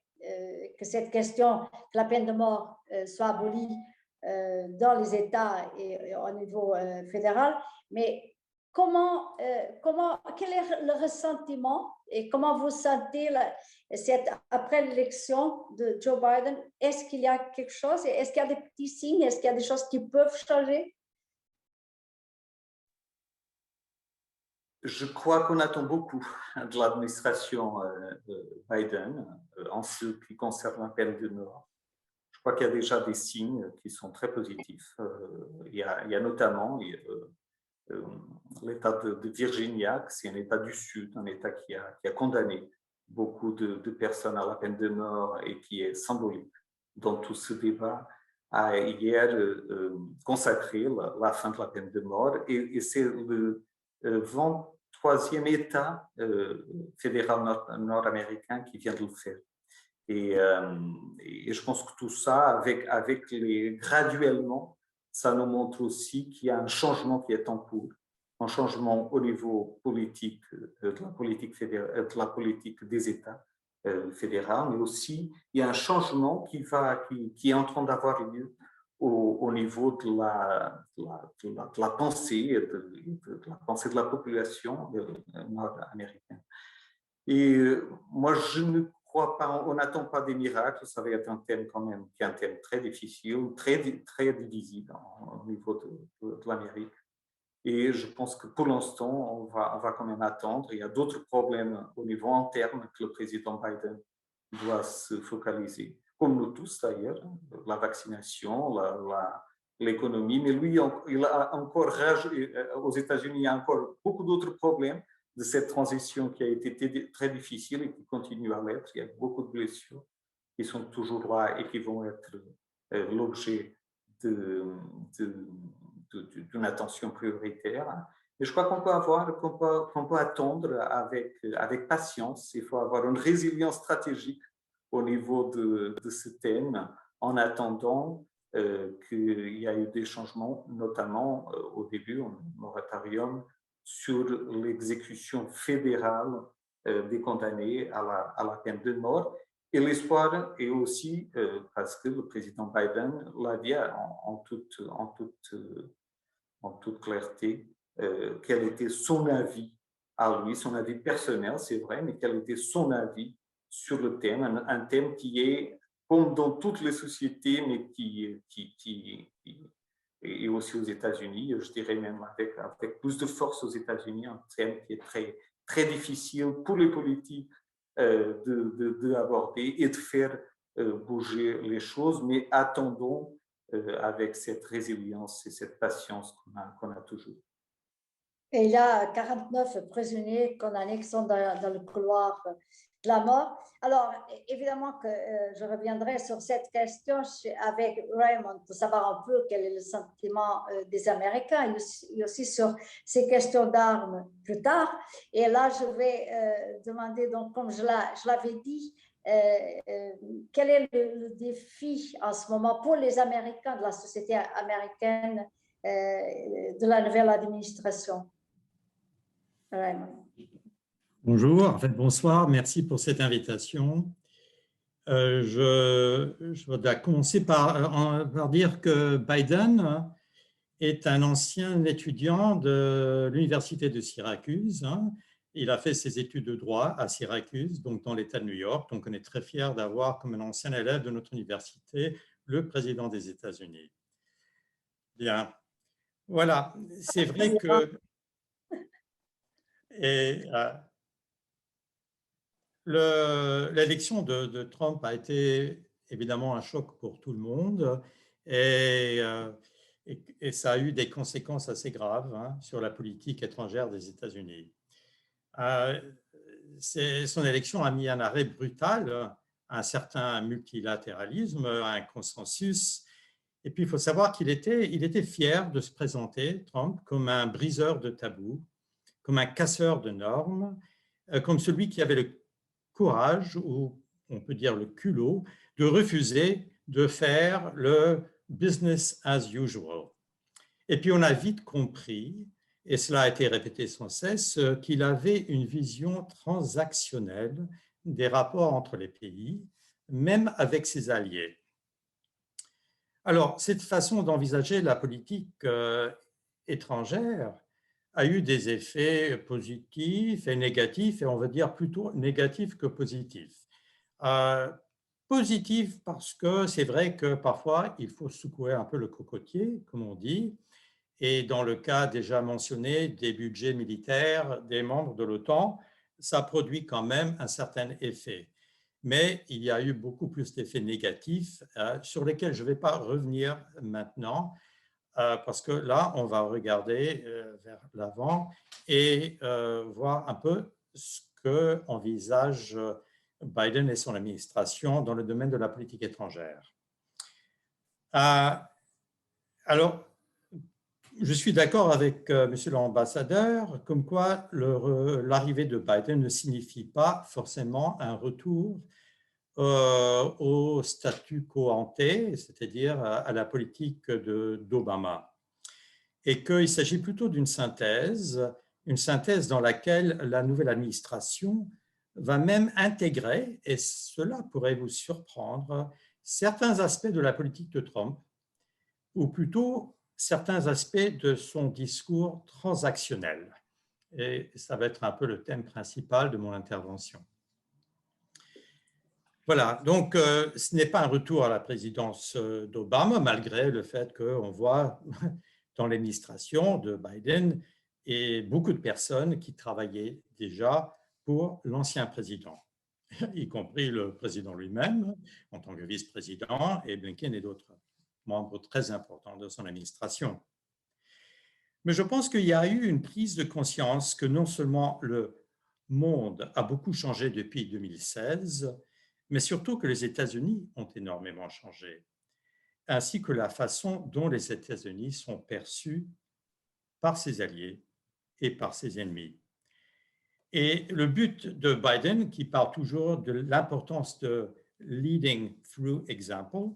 que cette question, que la peine de mort soit abolie dans les États et au niveau fédéral, mais quel est le ressentiment et comment vous sentez après l'élection de Joe Biden? Est-ce qu'il y a quelque chose? Est-ce qu'il y a des petits signes? Est-ce qu'il y a des choses qui peuvent changer? Je crois qu'on attend beaucoup de l'administration Biden en ce qui concerne la peine de mort. Je crois qu'il y a déjà des signes qui sont très positifs. Il y a notamment l'État de Virginia, c'est un État du Sud, un État qui a condamné beaucoup de personnes à la peine de mort et qui est symbolique dans tout ce débat, a hier consacré la fin de la peine de mort et c'est le 23e État fédéral nord-américain qui vient de le faire. Et je pense que tout ça, graduellement, ça nous montre aussi qu'il y a un changement qui est en cours, un changement au niveau politique, de la politique des États fédéraux, mais aussi il y a un changement qui est en train d'avoir lieu au niveau de la pensée, de la population nord-américaine. Et moi, je ne crois pas, on n'attend pas des miracles, ça va être un thème quand même, qui est un thème très difficile, très divisible au niveau de l'Amérique. Et je pense que pour l'instant, on va quand même attendre. Il y a d'autres problèmes au niveau interne que le président Biden doit se focaliser, comme nous tous d'ailleurs, la vaccination, l'économie. Mais lui, il a encore, aux États-Unis, il y a encore beaucoup d'autres problèmes de cette transition qui a été très difficile et qui continue à l'être. Il y a beaucoup de blessures qui sont toujours là et qui vont être l'objet d'une attention prioritaire. Et je crois qu'on peut attendre avec patience. Il faut avoir une résilience stratégique au niveau de ce thème en attendant qu'il y a eu des changements, notamment au début, en moratorium, sur l'exécution fédérale des condamnés à la peine de mort. Et l'espoir est aussi, parce que le président Biden l'a dit en toute clarté, quel était son avis à lui, son avis personnel, c'est vrai, mais quel était son avis sur le thème, un thème qui est, comme dans toutes les sociétés, mais et aussi aux États-Unis, je dirais même avec plus de force aux États-Unis, un thème qui est très, très difficile pour les politiques d'aborder et de faire bouger les choses, mais attendons avec cette résilience et cette patience qu'on a toujours. Et il y a 49 prisonniers condamnés qui sont dans le couloir de la mort. Alors, évidemment que je reviendrai sur cette question avec Raymond pour savoir un peu quel est le sentiment des Américains et aussi sur ces questions d'armes plus tard. Et là, je vais demander, donc, comme je l'avais dit, quel est le défi en ce moment pour les Américains, de la société américaine, de la nouvelle administration? Raymond. Bonjour, en fait, bonsoir, merci pour cette invitation. Je voudrais commencer par dire que Biden est un ancien étudiant de l'université de Syracuse. Il a fait ses études de droit à Syracuse, donc dans l'État de New York. Donc, on est très fiers d'avoir comme un ancien élève de notre université le président des États-Unis. Bien, voilà, c'est vrai que... l'élection de Trump a été évidemment un choc pour tout le monde et ça a eu des conséquences assez graves sur la politique étrangère des États-Unis. Son élection a mis un arrêt brutal à un certain multilatéralisme, à un consensus. Et puis, il faut savoir qu'il était fier de se présenter, Trump, comme un briseur de tabous, comme un casseur de normes, comme celui qui avait le courage, ou on peut dire le culot, de refuser de faire le business as usual. Et puis on a vite compris, et cela a été répété sans cesse, qu'il avait une vision transactionnelle des rapports entre les pays, même avec ses alliés. Alors, cette façon d'envisager la politique étrangère a eu des effets positifs et négatifs, et on va dire plutôt négatifs que positifs. Positif parce que c'est vrai que parfois il faut secouer un peu le cocotier, comme on dit, et dans le cas déjà mentionné des budgets militaires des membres de l'OTAN, ça produit quand même un certain effet. Mais il y a eu beaucoup plus d'effets négatifs sur lesquels je ne vais pas revenir maintenant, parce que là, on va regarder vers l'avant et voir un peu ce qu'envisage Biden et son administration dans le domaine de la politique étrangère. Alors, je suis d'accord avec Monsieur l'ambassadeur, comme quoi l'arrivée de Biden ne signifie pas forcément un retour au statu quo ante, c'est-à-dire à la politique d'Obama, et qu'il s'agit plutôt d'une synthèse dans laquelle la nouvelle administration va même intégrer, et cela pourrait vous surprendre, certains aspects de la politique de Trump, ou plutôt certains aspects de son discours transactionnel. Et ça va être un peu le thème principal de mon intervention. Voilà, donc ce n'est pas un retour à la présidence d'Obama, malgré le fait qu'on voit dans l'administration de Biden et beaucoup de personnes qui travaillaient déjà pour l'ancien président, y compris le président lui-même en tant que vice-président et Blinken et d'autres membres très importants de son administration. Mais je pense qu'il y a eu une prise de conscience que non seulement le monde a beaucoup changé depuis 2016, mais surtout que les États-Unis ont énormément changé, ainsi que la façon dont les États-Unis sont perçus par ses alliés et par ses ennemis. Et le but de Biden, qui parle toujours de l'importance de leading through example,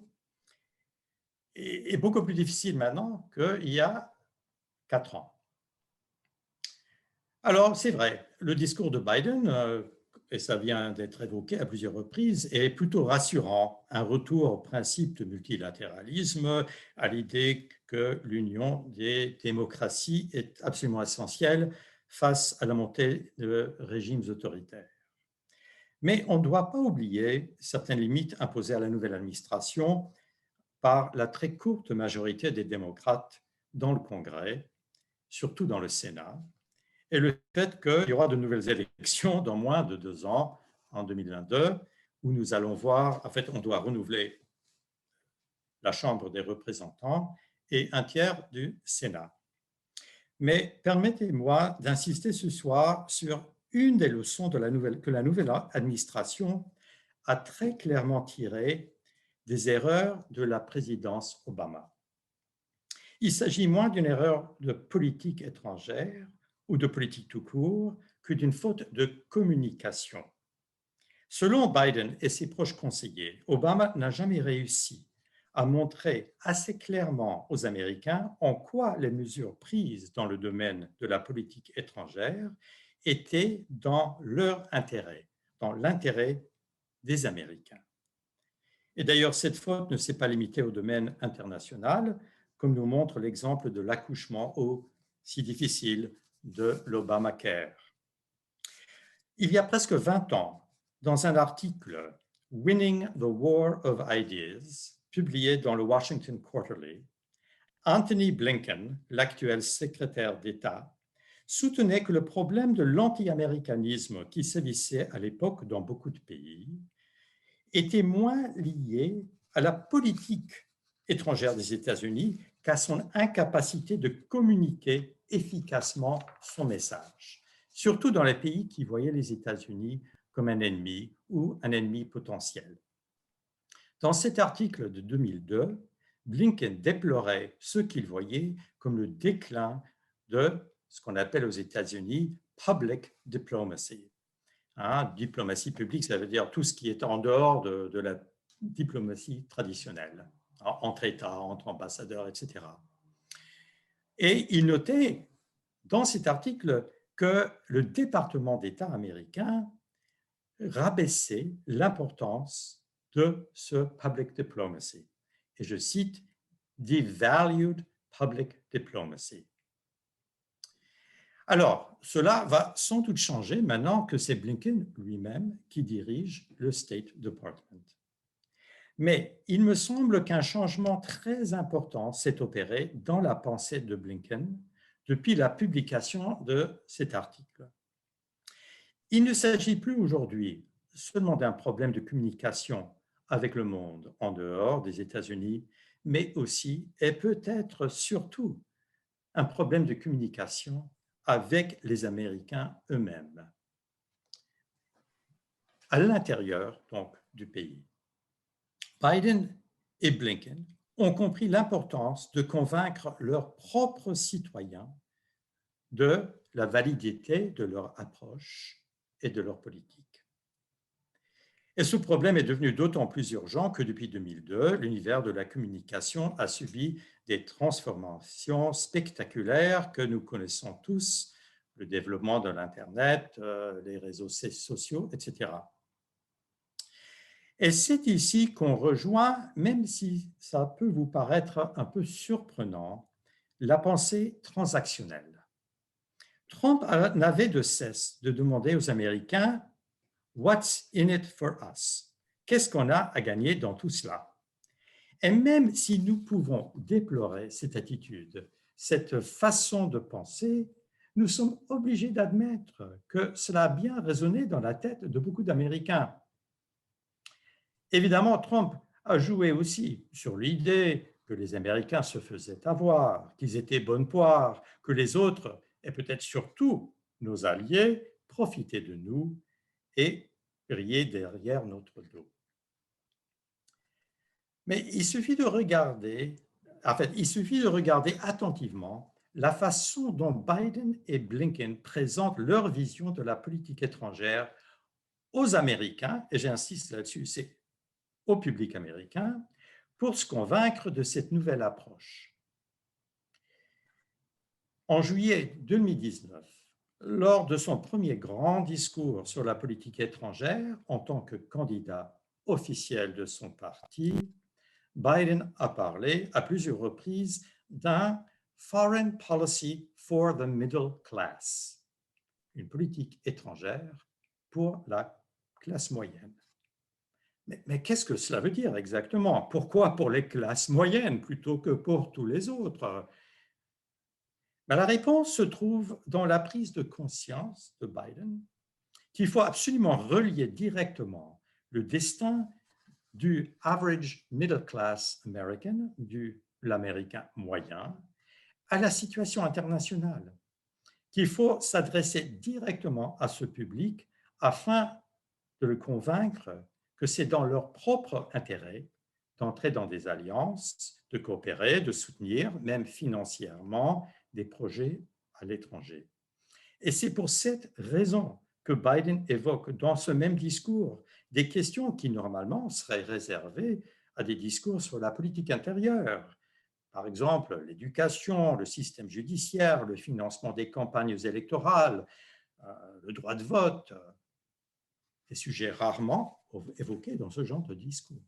est beaucoup plus difficile maintenant qu'il y a 4 ans. Alors, c'est vrai, le discours de Biden, et ça vient d'être évoqué à plusieurs reprises, est plutôt rassurant. Un retour au principe de multilatéralisme, à l'idée que l'union des démocraties est absolument essentielle face à la montée de régimes autoritaires. Mais on ne doit pas oublier certaines limites imposées à la nouvelle administration par la très courte majorité des démocrates dans le Congrès, surtout dans le Sénat, et le fait qu'il y aura de nouvelles élections dans moins de 2 ans, en 2022, où nous allons voir, en fait, on doit renouveler la Chambre des représentants et un tiers du Sénat. Mais permettez-moi d'insister ce soir sur une des leçons que la nouvelle administration a très clairement tirées des erreurs de la présidence Obama. Il s'agit moins d'une erreur de politique étrangère ou de politique tout court que d'une faute de communication. Selon Biden et ses proches conseillers, Obama n'a jamais réussi à montrer assez clairement aux Américains en quoi les mesures prises dans le domaine de la politique étrangère étaient dans leur intérêt, dans l'intérêt des Américains. Et d'ailleurs, cette faute ne s'est pas limitée au domaine international, comme nous montre l'exemple de l'accouchement si difficile de l'Obamacare. Il y a presque 20 ans, dans un article « Winning the War of Ideas », publié dans le Washington Quarterly, Anthony Blinken, l'actuel secrétaire d'État, soutenait que le problème de l'anti-américanisme qui sévissait à l'époque dans beaucoup de pays était moins lié à la politique étrangère des États-Unis qu'à son incapacité de communiquer efficacement son message, surtout dans les pays qui voyaient les États-Unis comme un ennemi ou un ennemi potentiel. Dans cet article de 2002, Blinken déplorait ce qu'il voyait comme le déclin de ce qu'on appelle aux États-Unis « public diplomacy ». Diplomatie publique, ça veut dire tout ce qui est en dehors de la diplomatie traditionnelle, entre États, entre ambassadeurs, etc. Et il notait dans cet article que le département d'État américain rabaissait l'importance de ce public diplomacy. Et je cite, devalued public diplomacy. Alors, cela va sans doute changer maintenant que c'est Blinken lui-même qui dirige le State Department. Mais il me semble qu'un changement très important s'est opéré dans la pensée de Blinken depuis la publication de cet article. Il ne s'agit plus aujourd'hui seulement d'un problème de communication avec le monde en dehors des États-Unis, mais aussi et peut-être surtout un problème de communication avec les Américains eux-mêmes, à l'intérieur donc du pays. Biden et Blinken ont compris l'importance de convaincre leurs propres citoyens de la validité de leur approche et de leur politique. Et ce problème est devenu d'autant plus urgent que depuis 2002, l'univers de la communication a subi des transformations spectaculaires que nous connaissons tous, le développement de l'Internet, les réseaux sociaux, etc. Et c'est ici qu'on rejoint, même si ça peut vous paraître un peu surprenant, la pensée transactionnelle. Trump n'avait de cesse de demander aux Américains « What's in it for us ?» Qu'est-ce qu'on a à gagner dans tout cela? Et même si nous pouvons déplorer cette attitude, cette façon de penser, nous sommes obligés d'admettre que cela a bien résonné dans la tête de beaucoup d'Américains. Évidemment, Trump a joué aussi sur l'idée que les Américains se faisaient avoir, qu'ils étaient bonne poire, que les autres, et peut-être surtout nos alliés, profitaient de nous et riaient derrière notre dos. Mais il suffit de regarder attentivement la façon dont Biden et Blinken présentent leur vision de la politique étrangère aux Américains, et j'insiste là-dessus, c'est au public américain, pour se convaincre de cette nouvelle approche. En juillet 2019, lors de son premier grand discours sur la politique étrangère en tant que candidat officiel de son parti, Biden a parlé à plusieurs reprises d'un Foreign Policy for the Middle Class, une politique étrangère pour la classe moyenne. Mais qu'est-ce que cela veut dire exactement? Pourquoi pour les classes moyennes plutôt que pour tous les autres? La réponse se trouve dans la prise de conscience de Biden qu'il faut absolument relier directement le destin du average middle class American, de l'Américain moyen, à la situation internationale, qu'il faut s'adresser directement à ce public afin de le convaincre que c'est dans leur propre intérêt d'entrer dans des alliances, de coopérer, de soutenir, même financièrement, des projets à l'étranger. Et c'est pour cette raison que Biden évoque dans ce même discours des questions qui normalement seraient réservées à des discours sur la politique intérieure. Par exemple, l'éducation, le système judiciaire, le financement des campagnes électorales, le droit de vote, des sujets rarement évoqués dans ce genre de discours.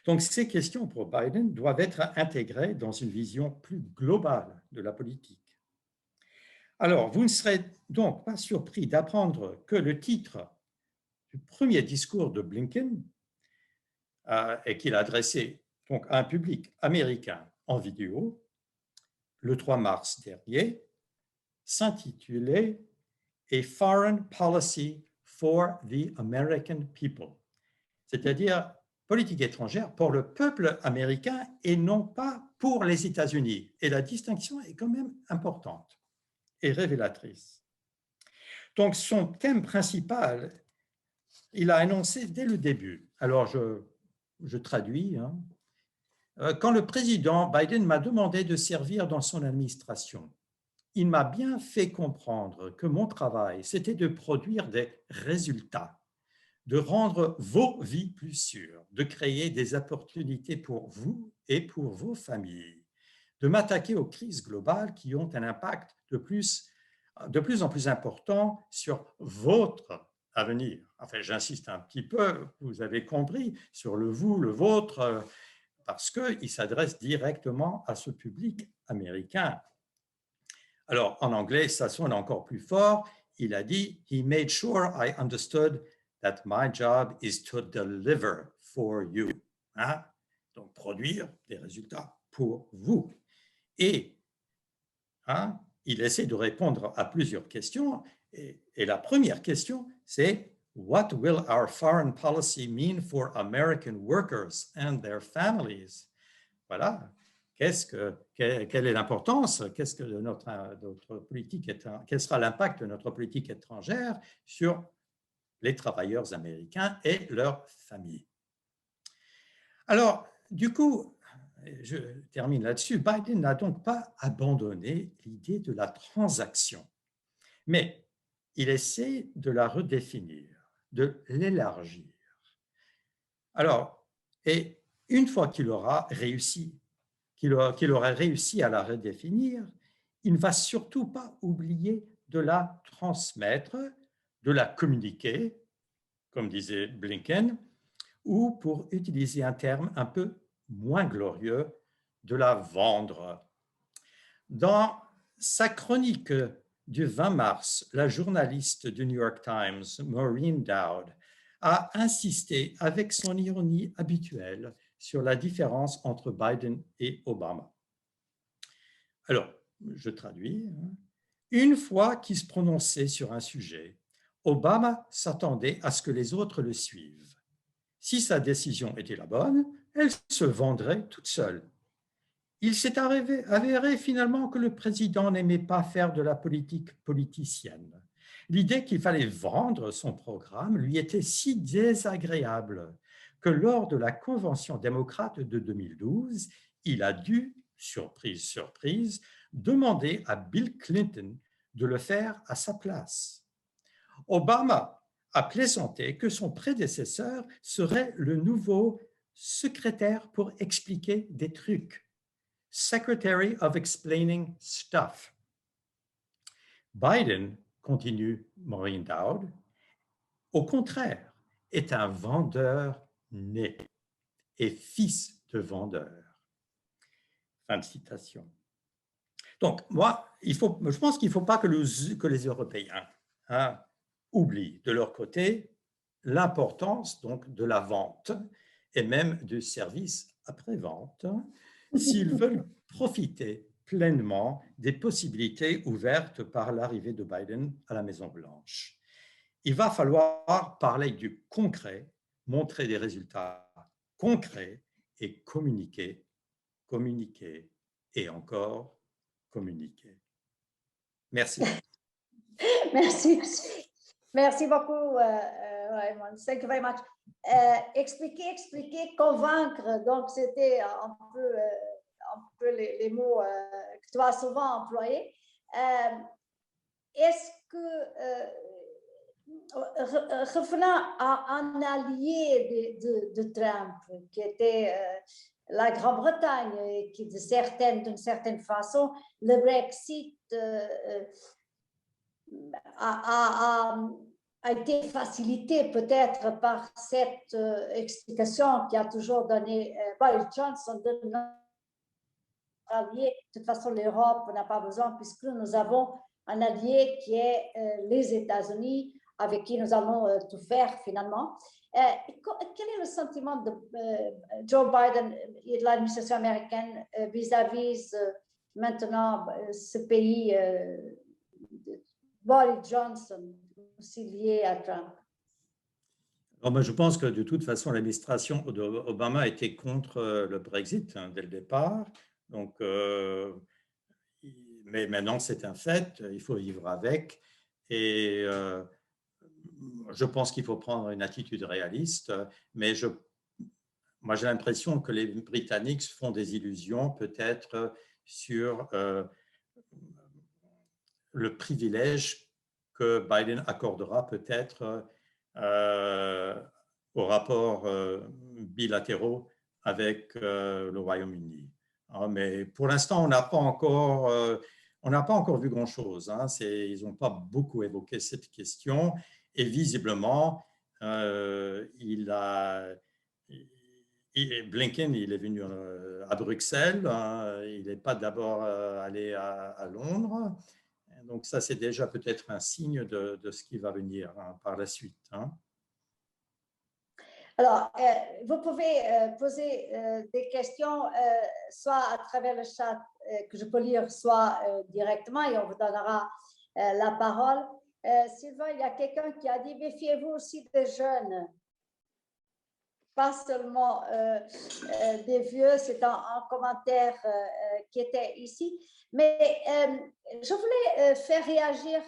Donc, ces questions pour Biden doivent être intégrées dans une vision plus globale de la politique. Alors, vous ne serez donc pas surpris d'apprendre que le titre du premier discours de Blinken, et qu'il a adressé donc à un public américain en vidéo, le 3 mars dernier, s'intitulait « A Foreign Policy for the American People », c'est-à-dire politique étrangère pour le peuple américain et non pas pour les États-Unis. Et la distinction est quand même importante et révélatrice. Donc, son thème principal, il a annoncé dès le début. Alors, je traduis. Quand le président Biden m'a demandé de servir dans son administration, il m'a bien fait comprendre que mon travail, c'était de produire des résultats, de rendre vos vies plus sûres, de créer des opportunités pour vous et pour vos familles, de m'attaquer aux crises globales qui ont un impact de plus en plus important sur votre à venir. Enfin, j'insiste un petit peu, vous avez compris, sur le vous, le vôtre, parce qu'il s'adresse directement à ce public américain. Alors, en anglais, ça sonne encore plus fort. Il a dit, he made sure I understood that my job is to deliver for you. Hein? Donc, produire des résultats pour vous. Et hein, il essaie de répondre à plusieurs questions. Et la première question, c'est what will our foreign policy mean for American workers and their families? Voilà. Quelle est l'importance? Qu'est-ce que notre politique quel sera l'impact de notre politique étrangère sur les travailleurs américains et leurs familles? Alors, du coup, je termine là-dessus. Biden n'a donc pas abandonné l'idée de la transaction, mais il essaie de la redéfinir, de l'élargir. Alors, et une fois qu'il aura réussi, qu'il aurait réussi à la redéfinir, il ne va surtout pas oublier de la transmettre, de la communiquer, comme disait Blinken, ou pour utiliser un terme un peu moins glorieux, de la vendre. Dans sa chronique du 20 mars, la journaliste du New York Times, Maureen Dowd, a insisté avec son ironie habituelle sur la différence entre Biden et Obama. Alors, je traduis. Une fois qu'il se prononçait sur un sujet, Obama s'attendait à ce que les autres le suivent. Si sa décision était la bonne, elle se vendrait toute seule. Il s'est avéré finalement que le président n'aimait pas faire de la politique politicienne. L'idée qu'il fallait vendre son programme lui était si désagréable que lors de la convention démocrate de 2012, il a dû, surprise, surprise, demander à Bill Clinton de le faire à sa place. Obama a plaisanté que son prédécesseur serait le nouveau secrétaire pour expliquer des trucs. Secretary of Explaining Stuff. Biden, continue Maureen Dowd, au contraire, est un vendeur né et fils de vendeur. Fin de citation. Donc, moi, je pense qu'il ne faut pas que les Européens oublient de leur côté l'importance donc de la vente et même du service après-vente s'ils veulent profiter pleinement des possibilités ouvertes par l'arrivée de Biden à la Maison-Blanche. Il va falloir parler du concret, montrer des résultats concrets et communiquer, communiquer et encore communiquer. Merci. Merci. Merci beaucoup, Raymond. Thank you very much. Expliquer, convaincre. Donc, c'était un peu les mots que tu as souvent employés. Est-ce que, revenant à un allié de Trump, qui était la Grande-Bretagne, et qui, d'une certaine façon, le Brexit a été facilité peut-être par cette explication qui a toujours donné Boris Johnson de notre allié. De toute façon, l'Europe n'a pas besoin puisque nous avons un allié qui est les États-Unis, avec qui nous allons tout faire finalement. Quel est le sentiment de Joe Biden et de l'administration américaine vis-à-vis maintenant ce pays Boris Johnson, aussi lié à Trump? Alors, moi, je pense que de toute façon, l'administration d'Obama était contre le Brexit dès le départ. Donc, mais maintenant, c'est un fait, il faut vivre avec. Et je pense qu'il faut prendre une attitude réaliste, mais moi, j'ai l'impression que les Britanniques font des illusions peut-être sur le privilège que Biden accordera peut-être aux rapports bilatéraux avec le Royaume-Uni. Mais pour l'instant, on n'a pas encore vu grand-chose. Ils n'ont pas beaucoup évoqué cette question. Et visiblement, Blinken, il est venu à Bruxelles, il n'est pas d'abord allé à Londres. Donc ça, c'est déjà peut-être un signe de ce qui va venir par la suite. Alors, vous pouvez poser des questions, soit à travers le chat que je peux lire, soit directement, et on vous donnera la parole. Sylvain, il y a quelqu'un qui a dit, méfiez-vous aussi des jeunes, pas seulement des vieux, c'est un commentaire qui était ici. Mais je voulais faire réagir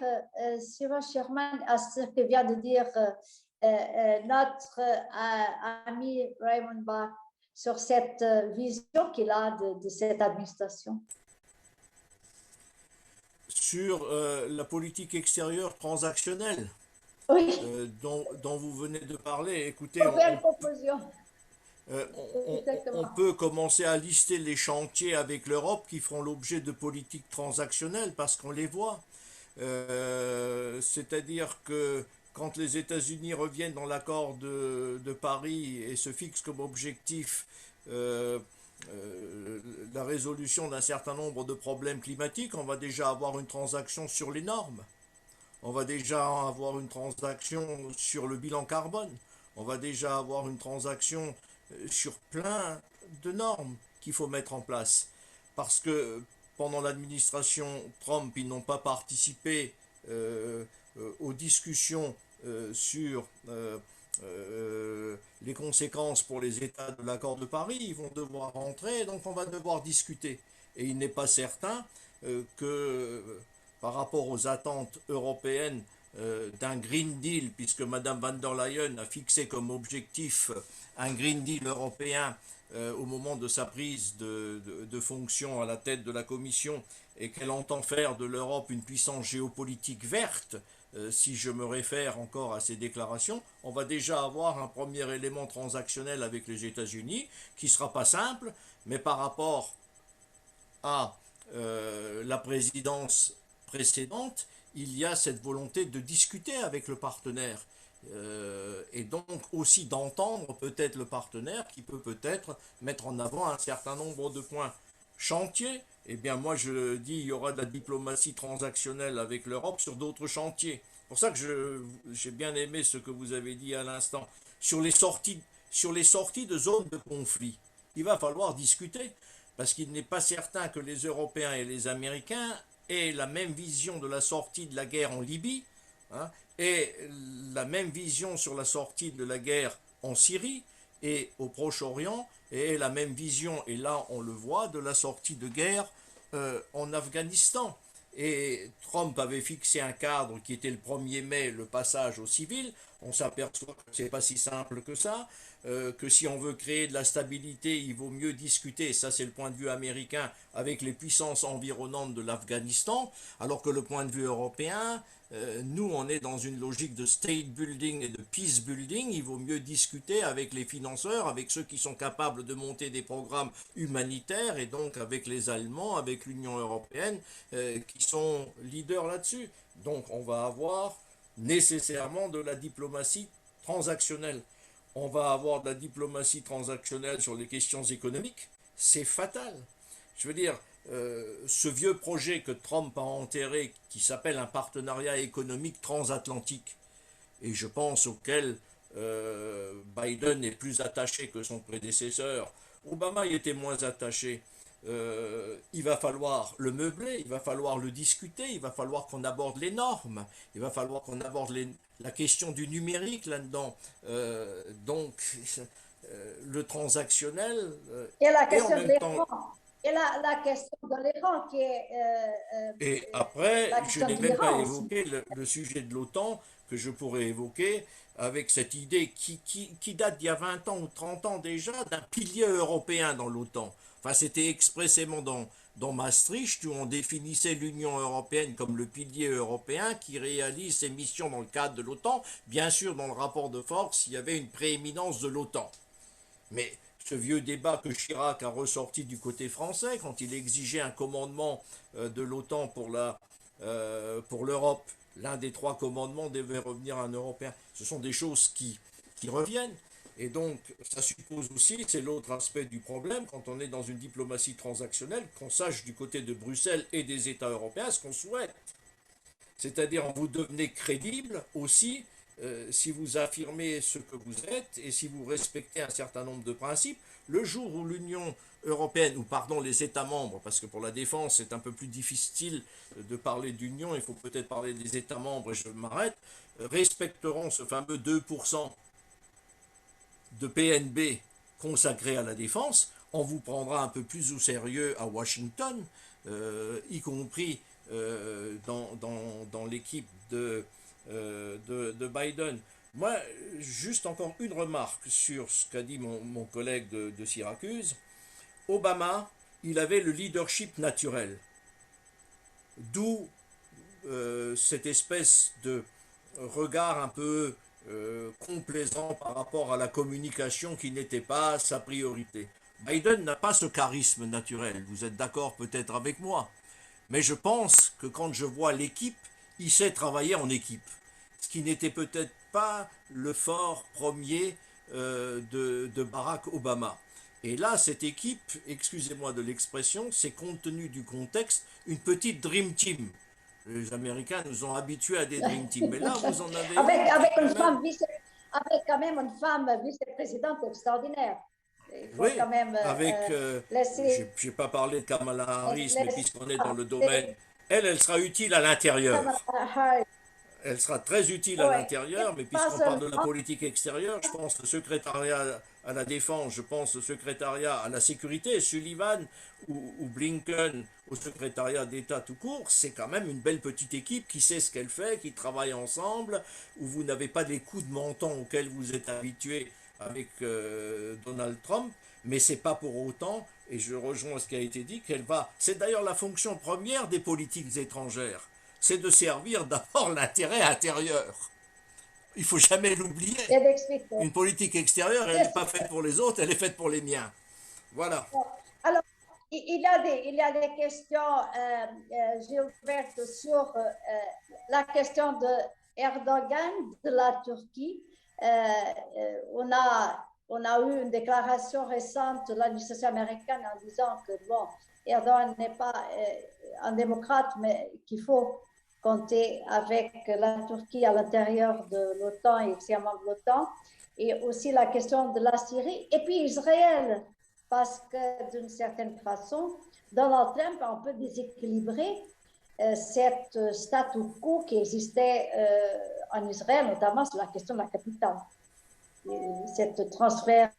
Sylvain Sherman à ce que vient de dire notre ami Raymond Bach sur cette vision qu'il a de cette administration. Sur la politique extérieure transactionnelle Oui, dont vous venez de parler, écoutez, nouvelle proposition. on peut commencer à lister les chantiers avec l'Europe qui feront l'objet de politiques transactionnelles parce qu'on les voit. C'est-à-dire que quand les États-Unis reviennent dans l'accord de Paris et se fixent comme objectif la résolution d'un certain nombre de problèmes climatiques, on va déjà avoir une transaction sur les normes. On va déjà avoir une transaction sur le bilan carbone. On va déjà avoir une transaction sur plein de normes qu'il faut mettre en place. Parce que pendant l'administration Trump, ils n'ont pas participé aux discussions sur les conséquences pour les États de l'accord de Paris. Ils vont devoir rentrer, donc on va devoir discuter. Et il n'est pas certain que par rapport aux attentes européennes d'un Green Deal, puisque Madame van der Leyen a fixé comme objectif un Green Deal européen au moment de sa prise de fonction à la tête de la Commission, et qu'elle entend faire de l'Europe une puissance géopolitique verte, si je me réfère encore à ces déclarations, on va déjà avoir un premier élément transactionnel avec les États-Unis qui ne sera pas simple, mais par rapport à la présidence précédente, il y a cette volonté de discuter avec le partenaire et donc aussi d'entendre peut-être le partenaire qui peut peut-être mettre en avant un certain nombre de points. Chantier, eh bien moi je dis il y aura de la diplomatie transactionnelle avec l'Europe sur d'autres chantiers. C'est pour ça que j'ai bien aimé ce que vous avez dit à l'instant. Sur les sorties de zones de conflit, il va falloir discuter parce qu'il n'est pas certain que les Européens et les Américains aient la même vision de la sortie de la guerre en Libye, hein, et la même vision sur la sortie de la guerre en Syrie et au Proche-Orient, et la même vision, et là on le voit, de la sortie de guerre en Afghanistan. Et Trump avait fixé un cadre qui était le 1er mai, le passage au civil. On s'aperçoit que c'est pas si simple que ça, que si on veut créer de la stabilité, il vaut mieux discuter, ça c'est le point de vue américain, avec les puissances environnantes de l'Afghanistan, alors que le point de vue européen, nous on est dans une logique de state building et de peace building, il vaut mieux discuter avec les financeurs, avec ceux qui sont capables de monter des programmes humanitaires, et donc avec les Allemands, avec l'Union européenne, qui sont leaders là-dessus. Donc on va avoir nécessairement de la diplomatie transactionnelle. On va avoir de la diplomatie transactionnelle sur les questions économiques, c'est fatal. Je veux dire, ce vieux projet que Trump a enterré, qui s'appelle un partenariat économique transatlantique, et je pense auquel Biden est plus attaché que son prédécesseur, Obama y était moins attaché, il va falloir le meubler, il va falloir le discuter, il va falloir qu'on aborde les normes, il va falloir qu'on aborde la question du numérique là-dedans. Donc, le transactionnel Et la et en question de même temps... l'Iran. Et la question de l'Iran qui est... Et après, la je question n'ai de même pas l'Iran aussi. évoqué le sujet de l'OTAN que je pourrais évoquer avec cette idée qui date d'il y a 20 ans ou 30 ans déjà d'un pilier européen dans l'OTAN. Enfin, c'était expressément dans Maastricht où on définissait l'Union européenne comme le pilier européen qui réalise ses missions dans le cadre de l'OTAN. Bien sûr, dans le rapport de force, il y avait une prééminence de l'OTAN. Mais ce vieux débat que Chirac a ressorti du côté français quand il exigeait un commandement de l'OTAN pour pour l'Europe, l'un des 3 commandements devait revenir à un Européen. Ce sont des choses qui reviennent. Et donc, ça suppose aussi, c'est l'autre aspect du problème, quand on est dans une diplomatie transactionnelle, qu'on sache du côté de Bruxelles et des États européens ce qu'on souhaite. C'est-à-dire, vous devenez crédible aussi si vous affirmez ce que vous êtes et si vous respectez un certain nombre de principes. Le jour où l'Union européenne, ou pardon, les États membres, parce que pour la défense, c'est un peu plus difficile de parler d'union, il faut peut-être parler des États membres, et je m'arrête, respecteront ce fameux 2% de PNB consacré à la défense, on vous prendra un peu plus au sérieux à Washington, y compris dans l'équipe de Biden. Moi, juste encore une remarque sur ce qu'a dit mon collègue de Syracuse. Obama, il avait le leadership naturel. D'où cette espèce de regard un peu complaisant par rapport à la communication qui n'était pas sa priorité. Biden n'a pas ce charisme naturel, vous êtes d'accord peut-être avec moi, mais je pense que quand je vois l'équipe, il sait travailler en équipe, ce qui n'était peut-être pas le fort premier de Barack Obama. Et là, cette équipe, excusez-moi de l'expression, c'est compte tenu du contexte, une petite dream team. Les Américains nous ont habitués à des dream teams, mais là, vous en avez avec une même... femme avec quand même une femme vice-présidente extraordinaire. Il faut Oui, quand même avec, laisser... j'ai pas parlé de Kamala Harris, mais puisqu'on est dans le domaine, elle sera utile à l'intérieur. Elle sera très utile à Ouais, l'intérieur, mais pas puisqu'on parle de la seulement, politique extérieure, je pense au secrétariat à la défense, je pense au secrétariat à la sécurité, Sullivan ou Blinken au secrétariat d'État tout court, c'est quand même une belle petite équipe qui sait ce qu'elle fait, qui travaille ensemble, où vous n'avez pas les coups de menton auxquels vous êtes habitué avec Donald Trump, mais c'est pas pour autant, et je rejoins ce qui a été dit, qu'elle va... C'est d'ailleurs la fonction première des politiques étrangères, c'est de servir d'abord l'intérêt intérieur. Il ne faut jamais l'oublier. et d'expliquer. Une politique extérieure, elle n'est pas faite pour les autres, elle est faite pour les miens. Voilà. Alors, il y a des questions, Gilbert, sur la question de Erdogan, de la Turquie. On a eu une déclaration récente de l'administration américaine en disant que, bon, Erdogan n'est pas un démocrate, mais qu'il faut compter avec la Turquie à l'intérieur de l'OTAN et aussi un membre de l'OTAN. Et aussi la question de la Syrie. Et puis Israël, parce que d'une certaine façon, Donald Trump a un peu déséquilibré cette statu quo qui existait en Israël, notamment sur la question de la capitale, cette transfert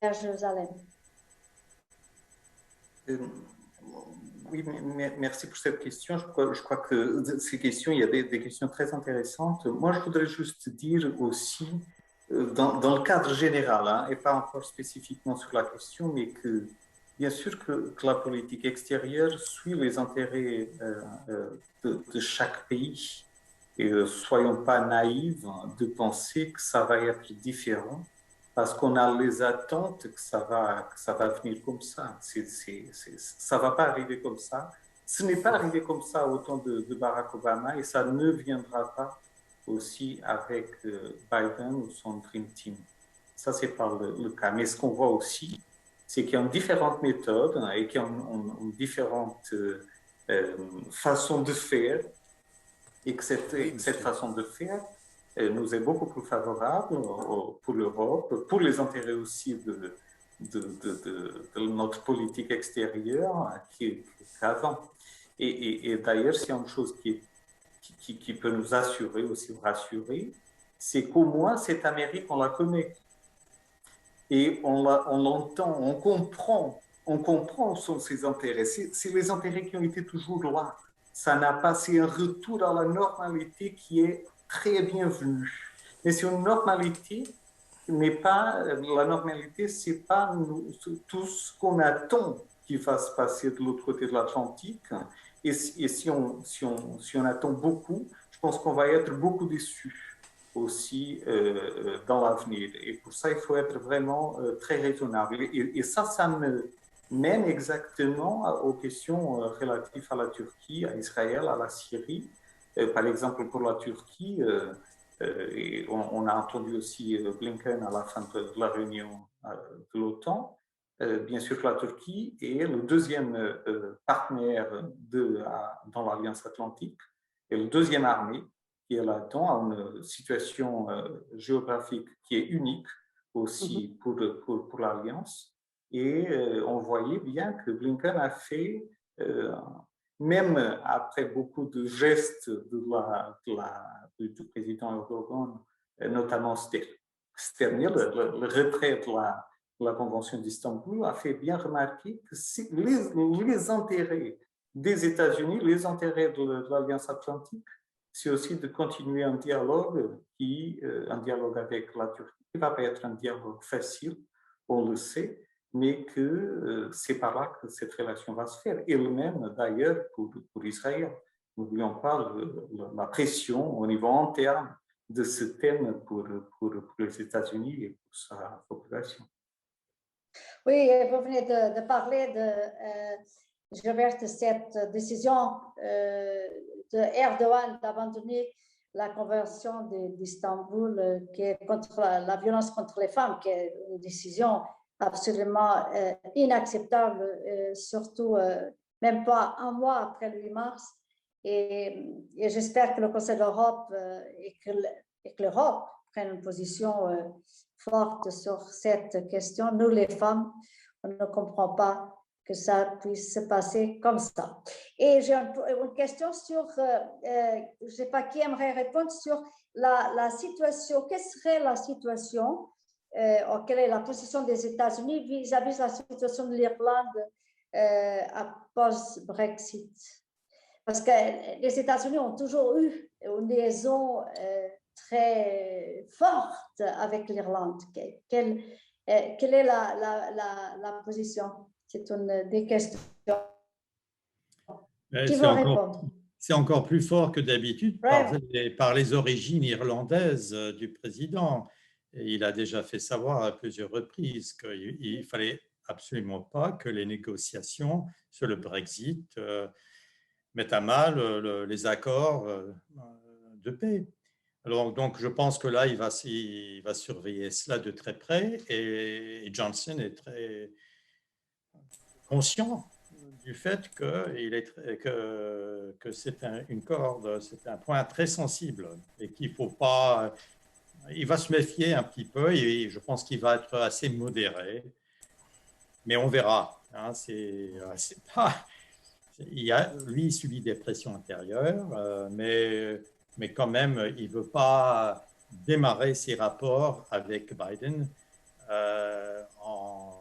à Jérusalem. Oui, merci pour cette question. Je crois que ces questions, il y a des questions très intéressantes. Moi, je voudrais juste dire aussi, dans le cadre général, hein, et pas encore spécifiquement sur la question, mais que bien sûr que la politique extérieure suit les intérêts de chaque pays. Et soyons pas naïfs de penser que ça va être différent parce qu'on a les attentes que ça va venir comme ça. Ça va pas arriver comme ça. Ce n'est pas arrivé comme ça au temps de Barack Obama et ça ne viendra pas aussi avec Biden ou son Dream Team. Ça, c'est pas le cas. Mais ce qu'on voit aussi, c'est qu'il y a différentes méthodes et qu'il y a une différente façon de faire et que cette façon de faire nous est beaucoup plus favorable pour l'Europe, pour les intérêts aussi de notre politique extérieure qu'avant. Et d'ailleurs, s'il y a une chose qui peut nous assurer, aussi rassurer, c'est qu'au moins cette Amérique, on la connaît. Et on l'entend, on comprend ses intérêts. C'est les intérêts qui ont été toujours là. Ça n'a pas, c'est un retour à la normalité qui est très bienvenue. Mais c'est une normalité qui n'est pas, la normalité, c'est pas tout ce qu'on attend qui va se passer de l'autre côté de l'Atlantique. Et si on attend beaucoup, je pense qu'on va être beaucoup déçus aussi dans l'avenir. Et pour ça, il faut être vraiment très raisonnable. Et ça même exactement aux questions relatives à la Turquie, à Israël, à la Syrie. Par exemple, pour la Turquie, et on a entendu aussi Blinken à la fin de la réunion de l'OTAN. Bien sûr que la Turquie est le deuxième partenaire dans l'Alliance Atlantique et le deuxième armée qui est là-dedans, à une situation géographique qui est unique aussi pour l'Alliance. Et on voyait bien que Blinken a fait, même après beaucoup de gestes du président Erdogan, notamment ce dernier, le retrait de la Convention d'Istanbul, a fait bien remarquer que les intérêts des États-Unis, les intérêts de l'Alliance Atlantique, c'est aussi de continuer un dialogue avec la Turquie, qui ne va pas être un dialogue facile, on le sait, mais que c'est par là que cette relation va se faire. Et le même d'ailleurs pour Israël. N'oublions pas la pression au niveau interne de ce thème pour les États-Unis et pour sa population. Oui, vous venez de parler de cette décision de Erdogan d'abandonner la Convention d'Istanbul qui est contre la violence contre les femmes, qui est une décision absolument inacceptable, surtout même pas un mois après le 8 mars. Et j'espère que le Conseil de l'Europe et que l'Europe prenne une position forte sur cette question. Nous, les femmes, on ne comprend pas que ça puisse se passer comme ça. Et j'ai une question sur, je ne sais pas qui aimerait répondre, sur la situation. Quelle serait la situation, quelle est la position des États-Unis vis-à-vis de la situation de l'Irlande à post-Brexit? Parce que les États-Unis ont toujours eu une liaison très forte avec l'Irlande. Quelle est la position? C'est une des questions. Qui veut répondre? C'est encore plus fort que d'habitude par les origines irlandaises du président. Et il a déjà fait savoir à plusieurs reprises qu'il ne fallait absolument pas que les négociations sur le Brexit mettent à mal les accords de paix. Alors, donc, je pense que là, il va surveiller cela de très près et Johnson est très conscient du fait que c'est une corde, c'est un point très sensible et qu'il ne faut pas... Il va se méfier un petit peu et je pense qu'il va être assez modéré, mais on verra. Hein, c'est pas... Lui, il subit des pressions intérieures, mais quand même, il ne veut pas démarrer ses rapports avec Biden en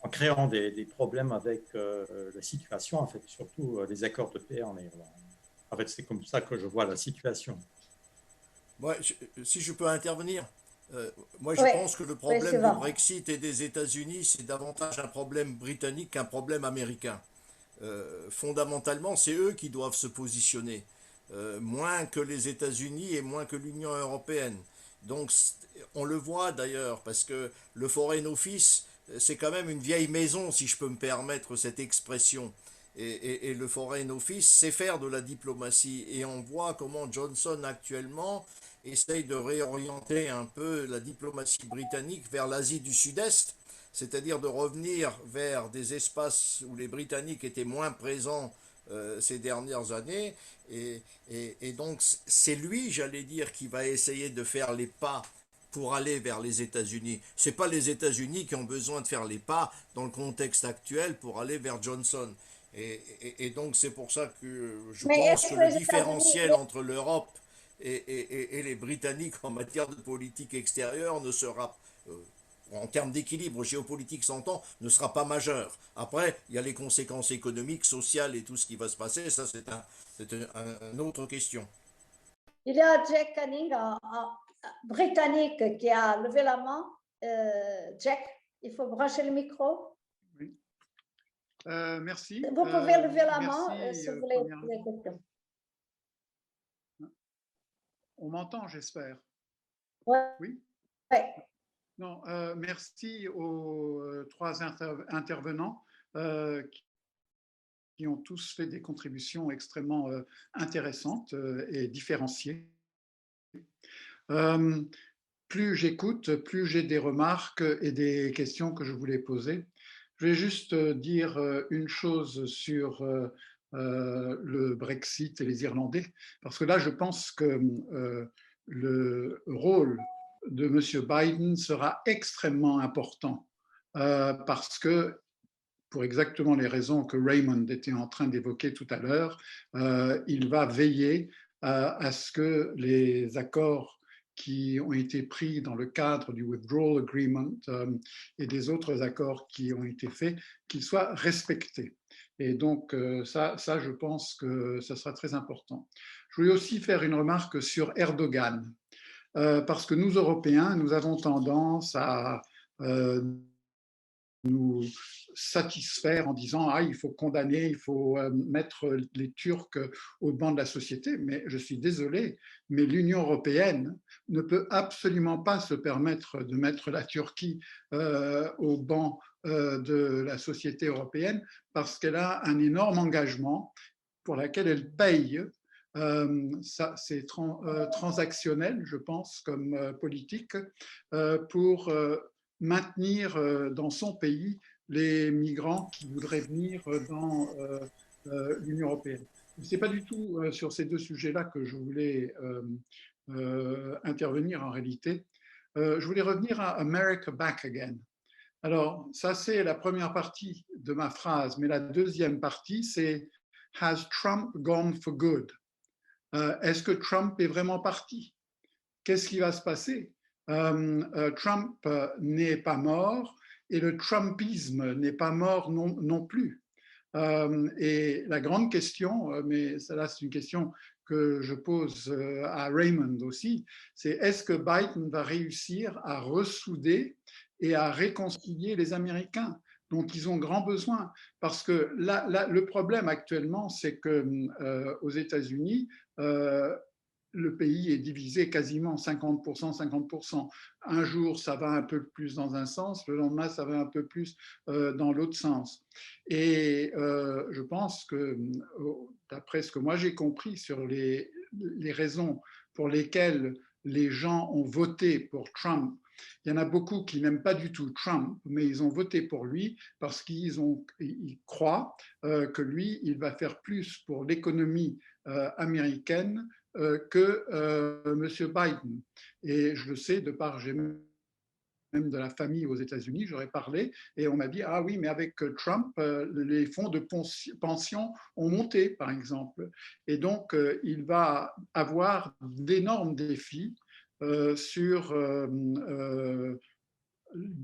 créant des problèmes avec la situation, en fait, surtout les accords de paix en Irlande. En fait, c'est comme ça que je vois la situation. Ouais, si je peux intervenir, moi je pense que le problème du Brexit et des États-Unis, c'est davantage un problème britannique qu'un problème américain. Fondamentalement, c'est eux qui doivent se positionner, moins que les États-Unis et moins que l'Union européenne. Donc, on le voit d'ailleurs, parce que le Foreign Office, c'est quand même une vieille maison, si je peux me permettre cette expression. Et le Foreign Office sait faire de la diplomatie. Et on voit comment Johnson actuellement essaye de réorienter un peu la diplomatie britannique vers l'Asie du Sud-Est, c'est-à-dire de revenir vers des espaces où les Britanniques étaient moins présents ces dernières années. Et donc c'est lui, j'allais dire, qui va essayer de faire les pas pour aller vers les États-Unis. Ce n'est pas les États-Unis qui ont besoin de faire les pas dans le contexte actuel pour aller vers Johnson. Et donc c'est pour ça que je pense que le différentiel entre l'Europe et les Britanniques en matière de politique extérieure ne sera, en termes d'équilibre géopolitique s'entend, ne sera pas majeur. Après, il y a les conséquences économiques, sociales et tout ce qui va se passer. Ça, c'est une autre question. Il y a Jack Canning, un Britannique, qui a levé la main. Jack, il faut brancher le micro. Oui. Merci. Vous pouvez lever la main si vous voulez poser des questions. On m'entend, j'espère. Oui. Oui. Ouais. Non, merci aux trois intervenants qui ont tous fait des contributions extrêmement intéressantes et différenciées. Plus j'écoute, plus j'ai des remarques et des questions que je voulais poser. Je vais juste dire une chose sur le Brexit et les Irlandais, parce que là, je pense que le rôle de M. Biden sera extrêmement important, parce que, pour exactement les raisons que Raymond était en train d'évoquer tout à l'heure, il va veiller à ce que les accords qui ont été pris dans le cadre du Withdrawal Agreement et des autres accords qui ont été faits, qu'ils soient respectés. Et donc, ça, je pense que ça sera très important. Je voulais aussi faire une remarque sur Erdogan, parce que nous, Européens, nous avons tendance à nous satisfaire en disant il faut condamner, il faut mettre les Turcs au banc de la société. Mais je suis désolé, mais l'Union européenne ne peut absolument pas se permettre de mettre la Turquie au banc de la société européenne parce qu'elle a un énorme engagement pour lequel elle paye. Ça, c'est transactionnel, je pense, comme politique, pour maintenir dans son pays les migrants qui voudraient venir dans l'Union européenne. Ce n'est pas du tout sur ces deux sujets-là que je voulais intervenir en réalité. Je voulais revenir à America Back Again. Alors, ça, c'est la première partie de ma phrase, mais la deuxième partie, c'est Has Trump gone for good? Est-ce que Trump est vraiment parti? Qu'est-ce qui va se passer? Trump n'est pas mort et le Trumpisme n'est pas mort non plus. Et la grande question, mais celle-là c'est une question que je pose à Raymond aussi, c'est est-ce que Biden va réussir à ressouder et à réconcilier les Américains dont ils ont grand besoin? Parce que le problème actuellement, c'est qu'aux États-Unis, le pays est divisé quasiment 50%, 50%. Un jour, ça va un peu plus dans un sens, le lendemain, ça va un peu plus dans l'autre sens. Et je pense que, d'après ce que moi j'ai compris sur les raisons pour lesquelles les gens ont voté pour Trump, il y en a beaucoup qui n'aiment pas du tout Trump, mais ils ont voté pour lui parce qu'ils croient que lui, il va faire plus pour l'économie américaine que M. Biden. Et je le sais, de par j'ai même de la famille aux États-Unis, j'aurais parlé, et on m'a dit ah oui, mais avec Trump, les fonds de pension ont monté, par exemple. Et donc, il va avoir d'énormes défis sur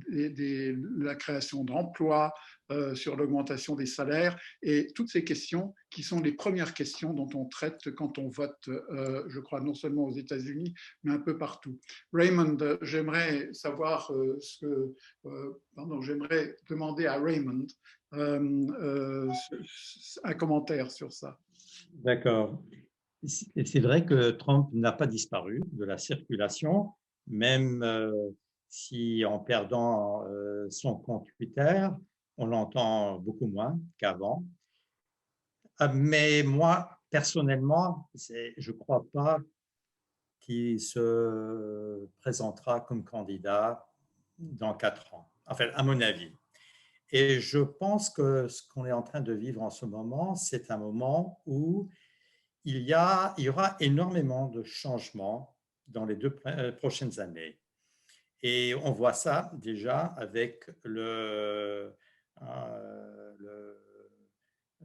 la création d'emplois, sur l'augmentation des salaires et toutes ces questions qui sont les premières questions dont on traite quand on vote, je crois, non seulement aux États-Unis, mais un peu partout. Raymond, j'aimerais savoir j'aimerais demander à Raymond un commentaire sur ça. D'accord. C'est vrai que Trump n'a pas disparu de la circulation, même si en perdant son compte Twitter, on l'entend beaucoup moins qu'avant. Mais moi, personnellement, je ne crois pas qu'il se présentera comme candidat dans 4 ans, enfin, à mon avis. Et je pense que ce qu'on est en train de vivre en ce moment, c'est un moment où il y aura énormément de changements dans les 2 prochaines années. Et on voit ça déjà avec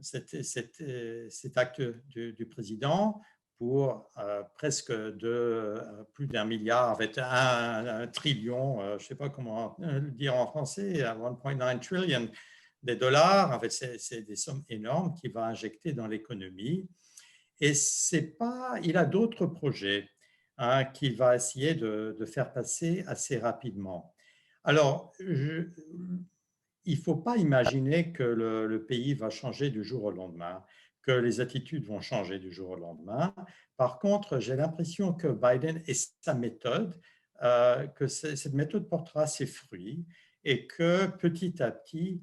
cet acte du président pour presque plus d'1 milliard, en fait, un trillion, je ne sais pas comment le dire en français, 1,9 trillion des dollars. En fait, c'est des sommes énormes qu'il va injecter dans l'économie. Et il a d'autres projets qu'il va essayer de faire passer assez rapidement. Alors, il ne faut pas imaginer que le pays va changer du jour au lendemain, que les attitudes vont changer du jour au lendemain. Par contre, j'ai l'impression que Biden et sa méthode que cette méthode portera ses fruits et que petit à petit,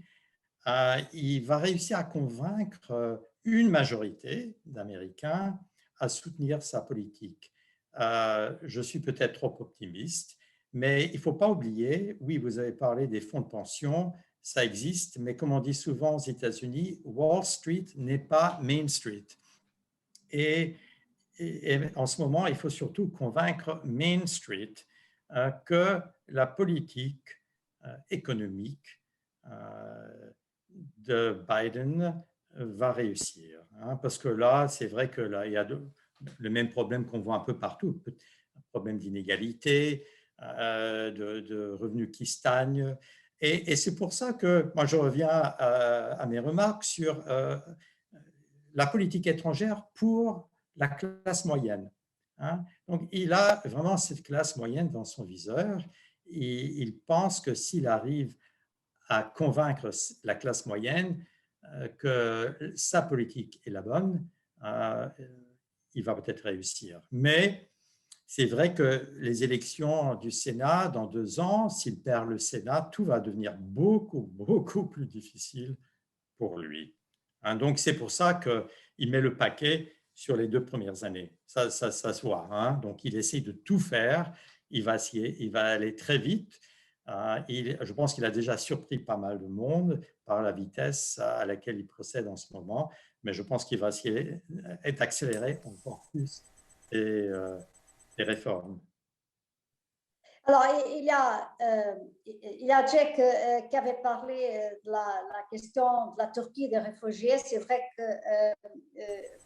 il va réussir à convaincre une majorité d'Américains à soutenir sa politique. Je suis peut-être trop optimiste, mais il ne faut pas oublier, oui, vous avez parlé des fonds de pension, ça existe, mais comme on dit souvent aux États-Unis, Wall Street n'est pas Main Street. Et en ce moment, il faut surtout convaincre Main Street que la politique économique de Biden va réussir. Parce que là, c'est vrai que là, il y a le même problème qu'on voit un peu partout, un problème d'inégalité, de revenus qui stagnent. Et c'est pour ça que moi, je reviens à mes remarques sur la politique étrangère pour la classe moyenne. Donc, il a vraiment cette classe moyenne dans son viseur. Et il pense que s'il arrive à convaincre la classe moyenne que sa politique est la bonne, il va peut-être réussir. Mais c'est vrai que les élections du Sénat, dans 2 ans, s'il perd le Sénat, tout va devenir beaucoup, beaucoup plus difficile pour lui. Donc, c'est pour ça qu'il met le paquet sur les 2 premières années. Ça se voit. Donc, il essaie de tout faire. Il va aller très vite. Je pense qu'il a déjà surpris pas mal de monde par la vitesse à laquelle il procède en ce moment, mais je pense qu'il va essayer d'accélérer encore plus les réformes. Alors, il y a Jack qui avait parlé de la question de la Turquie des réfugiés. C'est vrai que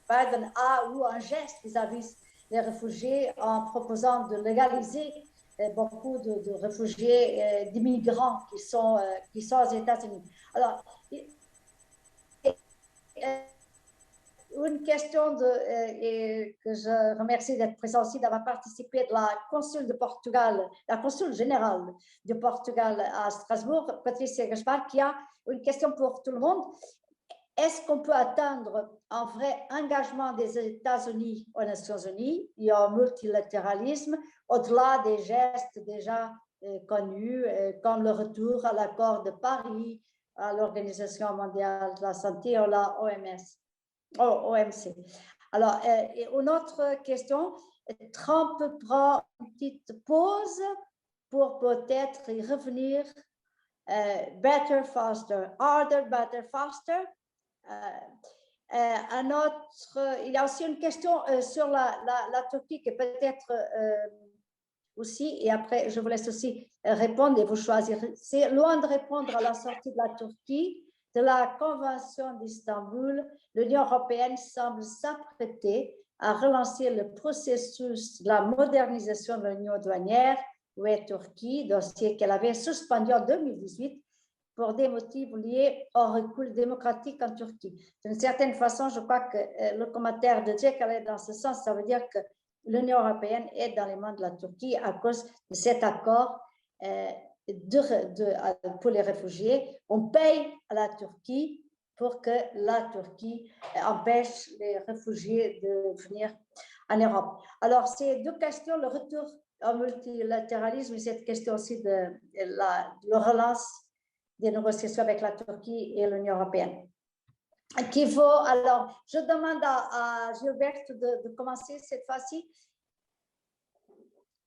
Biden a eu un geste vis-à-vis des réfugiés en proposant de légaliser beaucoup de réfugiés, d'immigrants qui sont aux États-Unis. Alors, une question que je remercie d'être présent aussi, d'avoir participé de la consul de Portugal, la consul générale de Portugal à Strasbourg, Patricia Gaspar, qui a une question pour tout le monde. Est-ce qu'on peut attendre un vrai engagement des États-Unis aux Nations Unies et au multilatéralisme au-delà des gestes déjà connus, comme le retour à l'accord de Paris, à l'Organisation mondiale de la santé ou la OMC. Alors, une autre question, Trump prend une petite pause pour peut-être y revenir. Better, faster, harder, better, faster. Il y a aussi une question sur la Turquie qui peut-être aussi, et après je vous laisse aussi répondre et vous choisirez. C'est loin de répondre à la sortie de la Turquie de la Convention d'Istanbul. L'Union européenne semble s'apprêter à relancer le processus de la modernisation de l'Union douanière, UE-Turquie, dossier qu'elle avait suspendu en 2018 pour des motifs liés au recul démocratique en Turquie. D'une certaine façon, je crois que le commentaire de Jack allait dans ce sens. Ça veut dire que l'Union européenne est dans les mains de la Turquie à cause de cet accord pour les réfugiés. On paye à la Turquie pour que la Turquie empêche les réfugiés de venir en Europe. Alors, ces 2 questions, le retour au multilatéralisme et cette question aussi de la relance des négociations avec la Turquie et l'Union européenne. Alors, je demande à Gilberto de commencer cette fois-ci.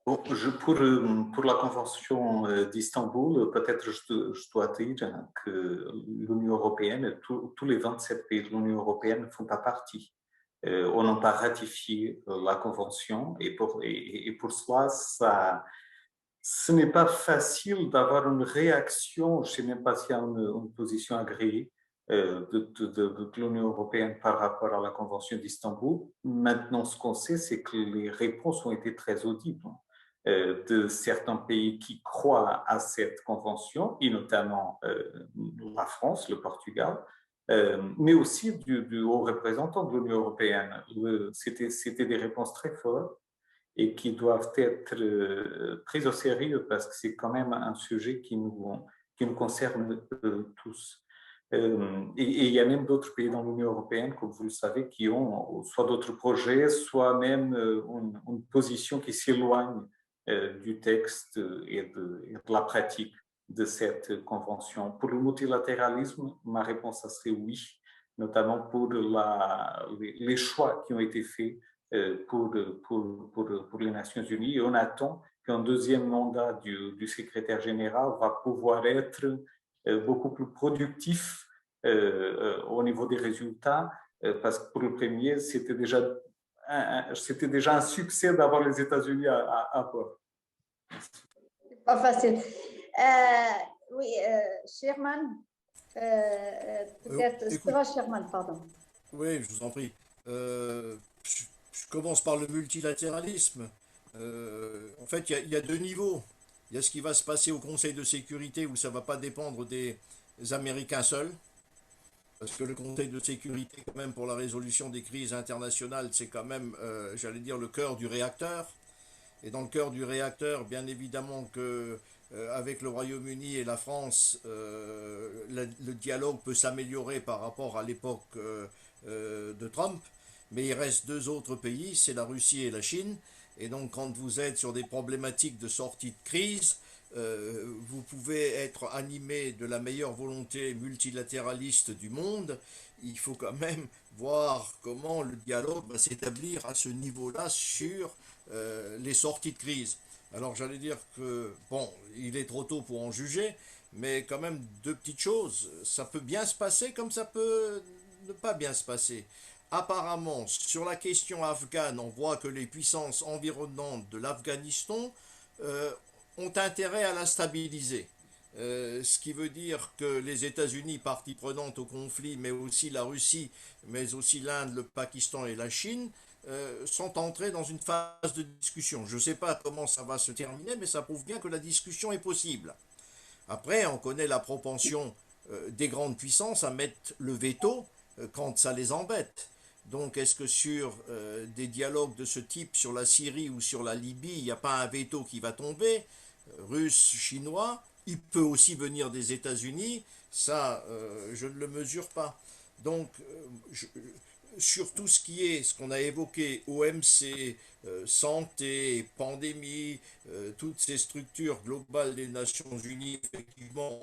Bon, pour la Convention d'Istanbul, peut-être je dois dire que l'Union européenne, tous les 27 pays de l'Union européenne ne font pas partie. On n'a pas ratifié la Convention et pour cela, ce n'est pas facile d'avoir une réaction, je ne sais même pas s'il y a une position agréée de l'Union européenne par rapport à la Convention d'Istanbul. Maintenant, ce qu'on sait, c'est que les réponses ont été très audibles de certains pays qui croient à cette convention, et notamment la France, le Portugal, mais aussi du haut représentant de l'Union européenne. C'était des réponses très fortes et qui doivent être prises au sérieux parce que c'est quand même un sujet qui nous concerne tous. Et il y a même d'autres pays dans l'Union européenne, comme vous le savez, qui ont soit d'autres projets, soit même une position qui s'éloigne du texte et de la pratique de cette convention. Pour le multilatéralisme, ma réponse serait oui, notamment pour les choix qui ont été faits pour les Nations Unies. Et on attend qu'un deuxième mandat du secrétaire général va pouvoir être beaucoup plus productif au niveau des résultats, parce que pour le premier, c'était déjà un succès d'avoir les États-Unis à bord. Pas facile. Oui, Sherman, peut-être, Stéphane Sherman, pardon. Oui, je vous en prie. Je commence par le multilatéralisme. En fait, il y a deux niveaux. Il y a ce qui va se passer au Conseil de sécurité où ça ne va pas dépendre des Américains seuls. Parce que le Conseil de sécurité, quand même, pour la résolution des crises internationales, c'est quand même, j'allais dire, le cœur du réacteur. Et dans le cœur du réacteur, bien évidemment que avec le Royaume-Uni et la France, le dialogue peut s'améliorer par rapport à l'époque de Trump. Mais il reste deux autres pays, c'est la Russie et la Chine. Et donc quand vous êtes sur des problématiques de sortie de crise, vous pouvez être animé de la meilleure volonté multilatéraliste du monde. Il faut quand même voir comment le dialogue va s'établir à ce niveau-là sur les sorties de crise. Alors j'allais dire que, bon, il est trop tôt pour en juger, mais quand même deux petites choses. Ça peut bien se passer comme ça peut ne pas bien se passer. Apparemment, sur la question afghane, on voit que les puissances environnantes de l'Afghanistan ont intérêt à la stabiliser. Ce qui veut dire que les États-Unis, partie prenante au conflit, mais aussi la Russie, mais aussi l'Inde, le Pakistan et la Chine, sont entrés dans une phase de discussion. Je ne sais pas comment ça va se terminer, mais ça prouve bien que la discussion est possible. Après, on connaît la propension des grandes puissances à mettre le veto quand ça les embête. Donc, est-ce que sur des dialogues de ce type, sur la Syrie ou sur la Libye, il n'y a pas un veto qui va tomber, russe, chinois? Il peut aussi venir des États-Unis, ça, je ne le mesure pas. Donc, sur tout ce qui est, ce qu'on a évoqué, OMC, santé, pandémie, toutes ces structures globales des Nations Unies, effectivement,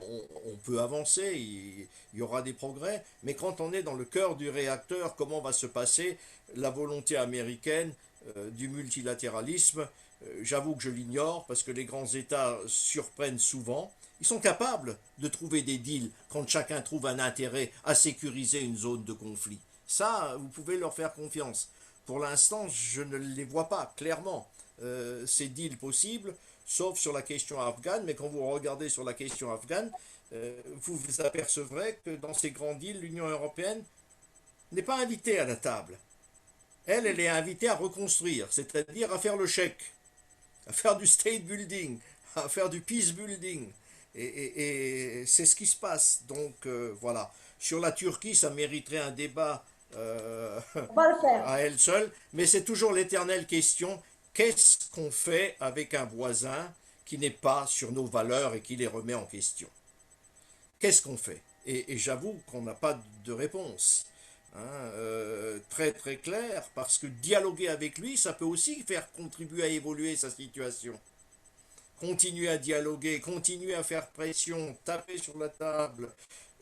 on peut avancer, il y aura des progrès, mais quand on est dans le cœur du réacteur, comment va se passer la volonté américaine du multilatéralisme? J'avoue que je l'ignore, parce que les grands États surprennent souvent. Ils sont capables de trouver des deals quand chacun trouve un intérêt à sécuriser une zone de conflit. Ça, vous pouvez leur faire confiance. Pour l'instant, je ne les vois pas clairement, ces deals possibles, sauf sur la question afghane. Mais quand vous regardez sur la question afghane, vous vous apercevrez que dans ces grands deals, l'Union européenne n'est pas invitée à la table. Elle est invitée à reconstruire, c'est-à-dire à faire le chèque, à faire du state building, à faire du peace building. Et c'est ce qui se passe. Donc voilà. Sur la Turquie, ça mériterait un débat On va le faire. à elle seule, mais c'est toujours l'éternelle question, qu'est-ce qu'on fait avec un voisin qui n'est pas sur nos valeurs et qui les remet en question? Qu'est-ce qu'on fait? Et j'avoue qu'on n'a pas de réponse très très claire, parce que dialoguer avec lui, ça peut aussi faire contribuer à évoluer sa situation. Continuer à dialoguer, continuer à faire pression, taper sur la table.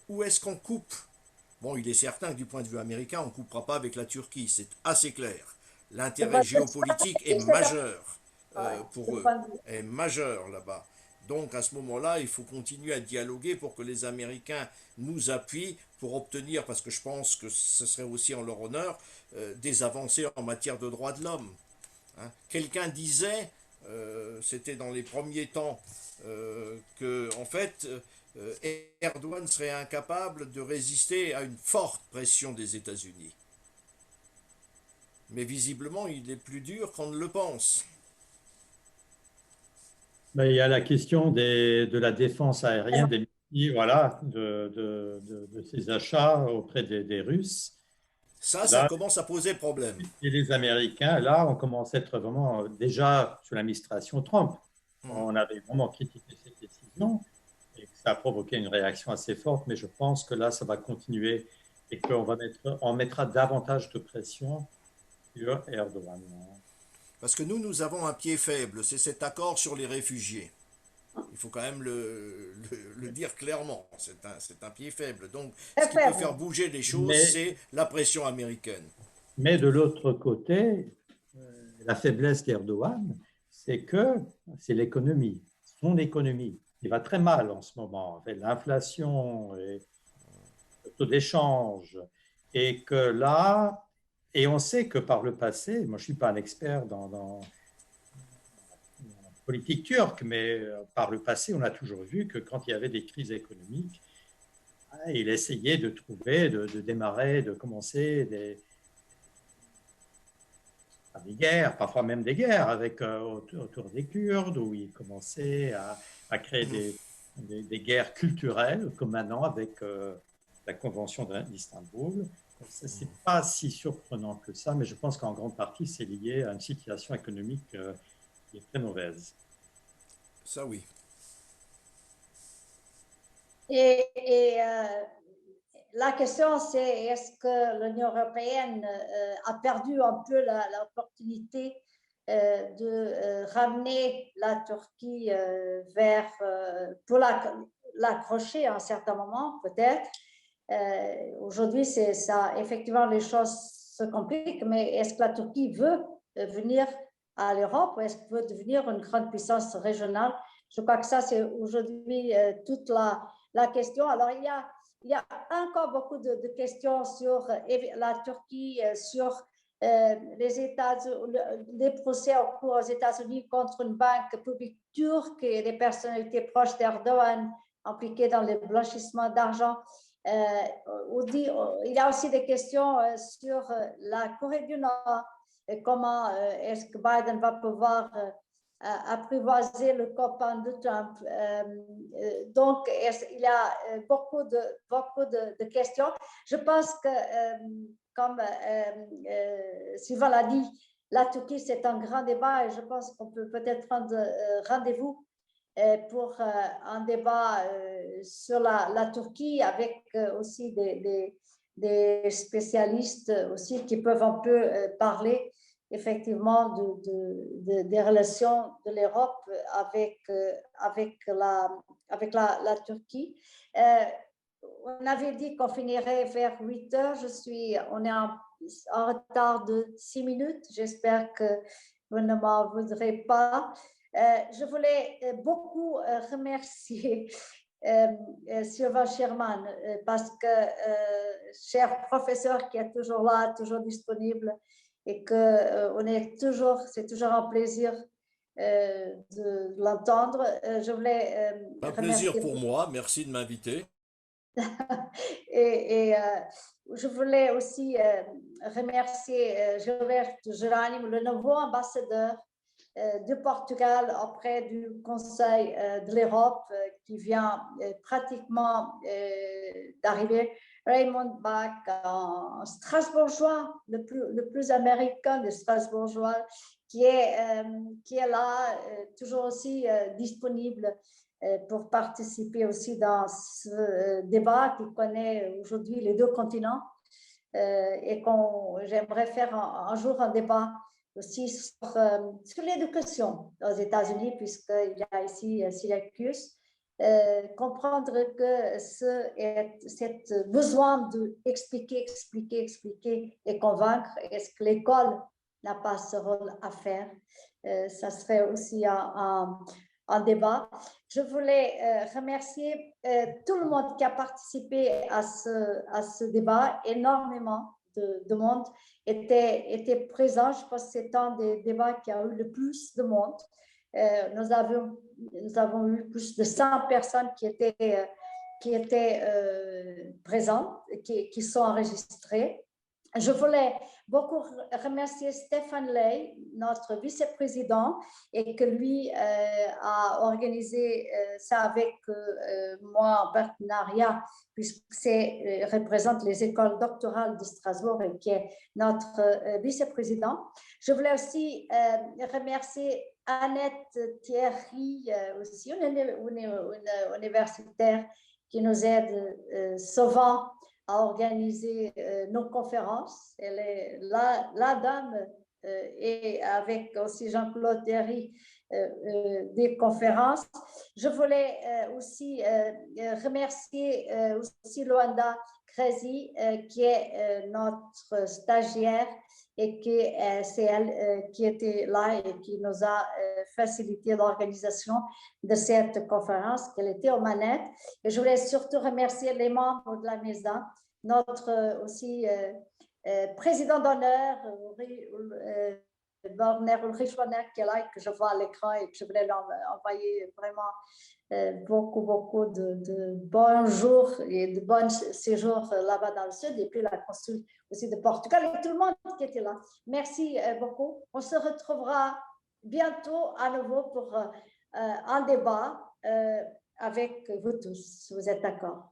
Où est-ce qu'on coupe? Bon, il est certain que du point de vue américain, on ne coupera pas avec la Turquie, c'est assez clair. L'intérêt géopolitique est majeur pour eux, est majeur là-bas. Donc à ce moment-là, il faut continuer à dialoguer pour que les Américains nous appuient pour obtenir, parce que je pense que ce serait aussi en leur honneur, des avancées en matière de droits de l'homme. Quelqu'un disait, c'était dans les premiers temps, que en fait, Erdogan serait incapable de résister à une forte pression des États-Unis. Mais visiblement, il est plus dur qu'on ne le pense. Mais il y a la question de la défense aérienne, des missiles, voilà, de ces achats auprès des Russes. Ça Là, commence à poser problème. et les Américains, là, on commence à être vraiment, déjà sous l'administration Trump, on avait vraiment critiqué cette décision et que ça a provoqué une réaction assez forte, mais je pense que là, ça va continuer et qu'on va on mettra davantage de pression sur Erdogan. Parce que nous avons un pied faible, c'est cet accord sur les réfugiés. Il faut quand même le dire clairement, c'est un pied faible. Donc, ce Très qui peut faire faible. bouger les choses, Mais, c'est la pression américaine. mais de l'autre côté, la faiblesse d'Erdogan, c'est que c'est l'économie, son économie. Il va très mal en ce moment, avec l'inflation et le taux d'échange. Et que là, et on sait que par le passé, moi je ne suis pas un expert dans la politique turque, mais par le passé, on a toujours vu que quand il y avait des crises économiques, il essayait de trouver, de démarrer, de commencer des guerres, parfois même des guerres avec, autour des Kurdes, où il commençait à créer des guerres culturelles, comme maintenant avec la Convention d'Istanbul. Ce n'est pas si surprenant que ça, mais je pense qu'en grande partie, c'est lié à une situation économique qui est très mauvaise. Ça, oui. Et la question, c'est est-ce que l'Union européenne a perdu un peu l'opportunité de ramener la Turquie vers, pour l'accrocher à un certain moment, peut-être. Aujourd'hui, c'est ça. Effectivement, les choses se compliquent, mais est-ce que la Turquie veut venir à l'Europe ou est-ce qu'elle veut devenir une grande puissance régionale? Je crois que ça, c'est aujourd'hui toute la question. Alors, il y a encore beaucoup de questions sur la Turquie, sur les procès en cours aux États-Unis contre une banque publique turque et des personnalités proches d'Erdogan impliquées dans le blanchissement d'argent. Il y a aussi des questions sur la Corée du Nord. Comment est-ce que Biden va pouvoir apprivoiser le copain de Trump? Donc, il y a beaucoup de questions. Je pense que, comme Sylvain l'a dit, la Turquie, c'est un grand débat et je pense qu'on peut peut-être prendre rendez-vous pour un débat sur la Turquie avec aussi des spécialistes aussi qui peuvent un peu parler effectivement des relations de l'Europe avec la Turquie. On avait dit qu'on finirait vers 8 heures. On est en retard de 6 minutes. J'espère que vous ne m'en voudrez pas. Je voulais beaucoup remercier Sylvain Sherman parce que, cher professeur qui est toujours là, toujours disponible et que c'est toujours un plaisir de l'entendre. Je voulais Un plaisir remercier pour moi, merci de m'inviter. et je voulais aussi remercier Gilberto Geronimo, le nouveau ambassadeur du Portugal auprès du Conseil de l'Europe qui vient pratiquement d'arriver. Raymond Bach, un Strasbourgeois, le plus américain des Strasbourgeois, qui est là, toujours aussi disponible pour participer aussi dans ce débat qui connaît aujourd'hui les deux continents et j'aimerais faire un jour un débat aussi sur l'éducation aux États-Unis, puisqu'il y a ici Syracuse. Comprendre que cet besoin d'expliquer, expliquer et convaincre, est-ce que l'école n'a pas ce rôle à faire? Ça serait aussi un débat. Je voulais remercier tout le monde qui a participé à ce débat, énormément de monde était présent. Je pense que c'est un des débats qui a eu le plus de monde. Nous avons eu plus de 100 personnes qui étaient présentes, qui sont enregistrées. Je voulais beaucoup remercier Stéphane Ley, notre vice-président, et que lui a organisé ça avec moi en partenariat, puisqu'il représente les écoles doctorales de Strasbourg et qui est notre vice-président. Je voulais aussi remercier Annette Thierry, aussi une universitaire qui nous aide souvent à organiser nos conférences. Elle est la dame et avec aussi Jean-Claude Derry des conférences. Je voulais aussi remercier aussi Luanda Krezi, qui est notre stagiaire et c'est elle qui était là et qui nous a facilité l'organisation de cette conférence, qu'elle était aux manettes. Et je voulais surtout remercier les membres de la MESA, notre aussi président d'honneur, Ulrich Warner, qui est là et que je vois à l'écran et que je voulais lui envoyer vraiment beaucoup de bons jours et de bons séjours là-bas dans le sud, et puis la consul aussi de Portugal et tout le monde qui était là. Merci beaucoup. On se retrouvera bientôt à nouveau pour un débat avec vous tous, si vous êtes d'accord.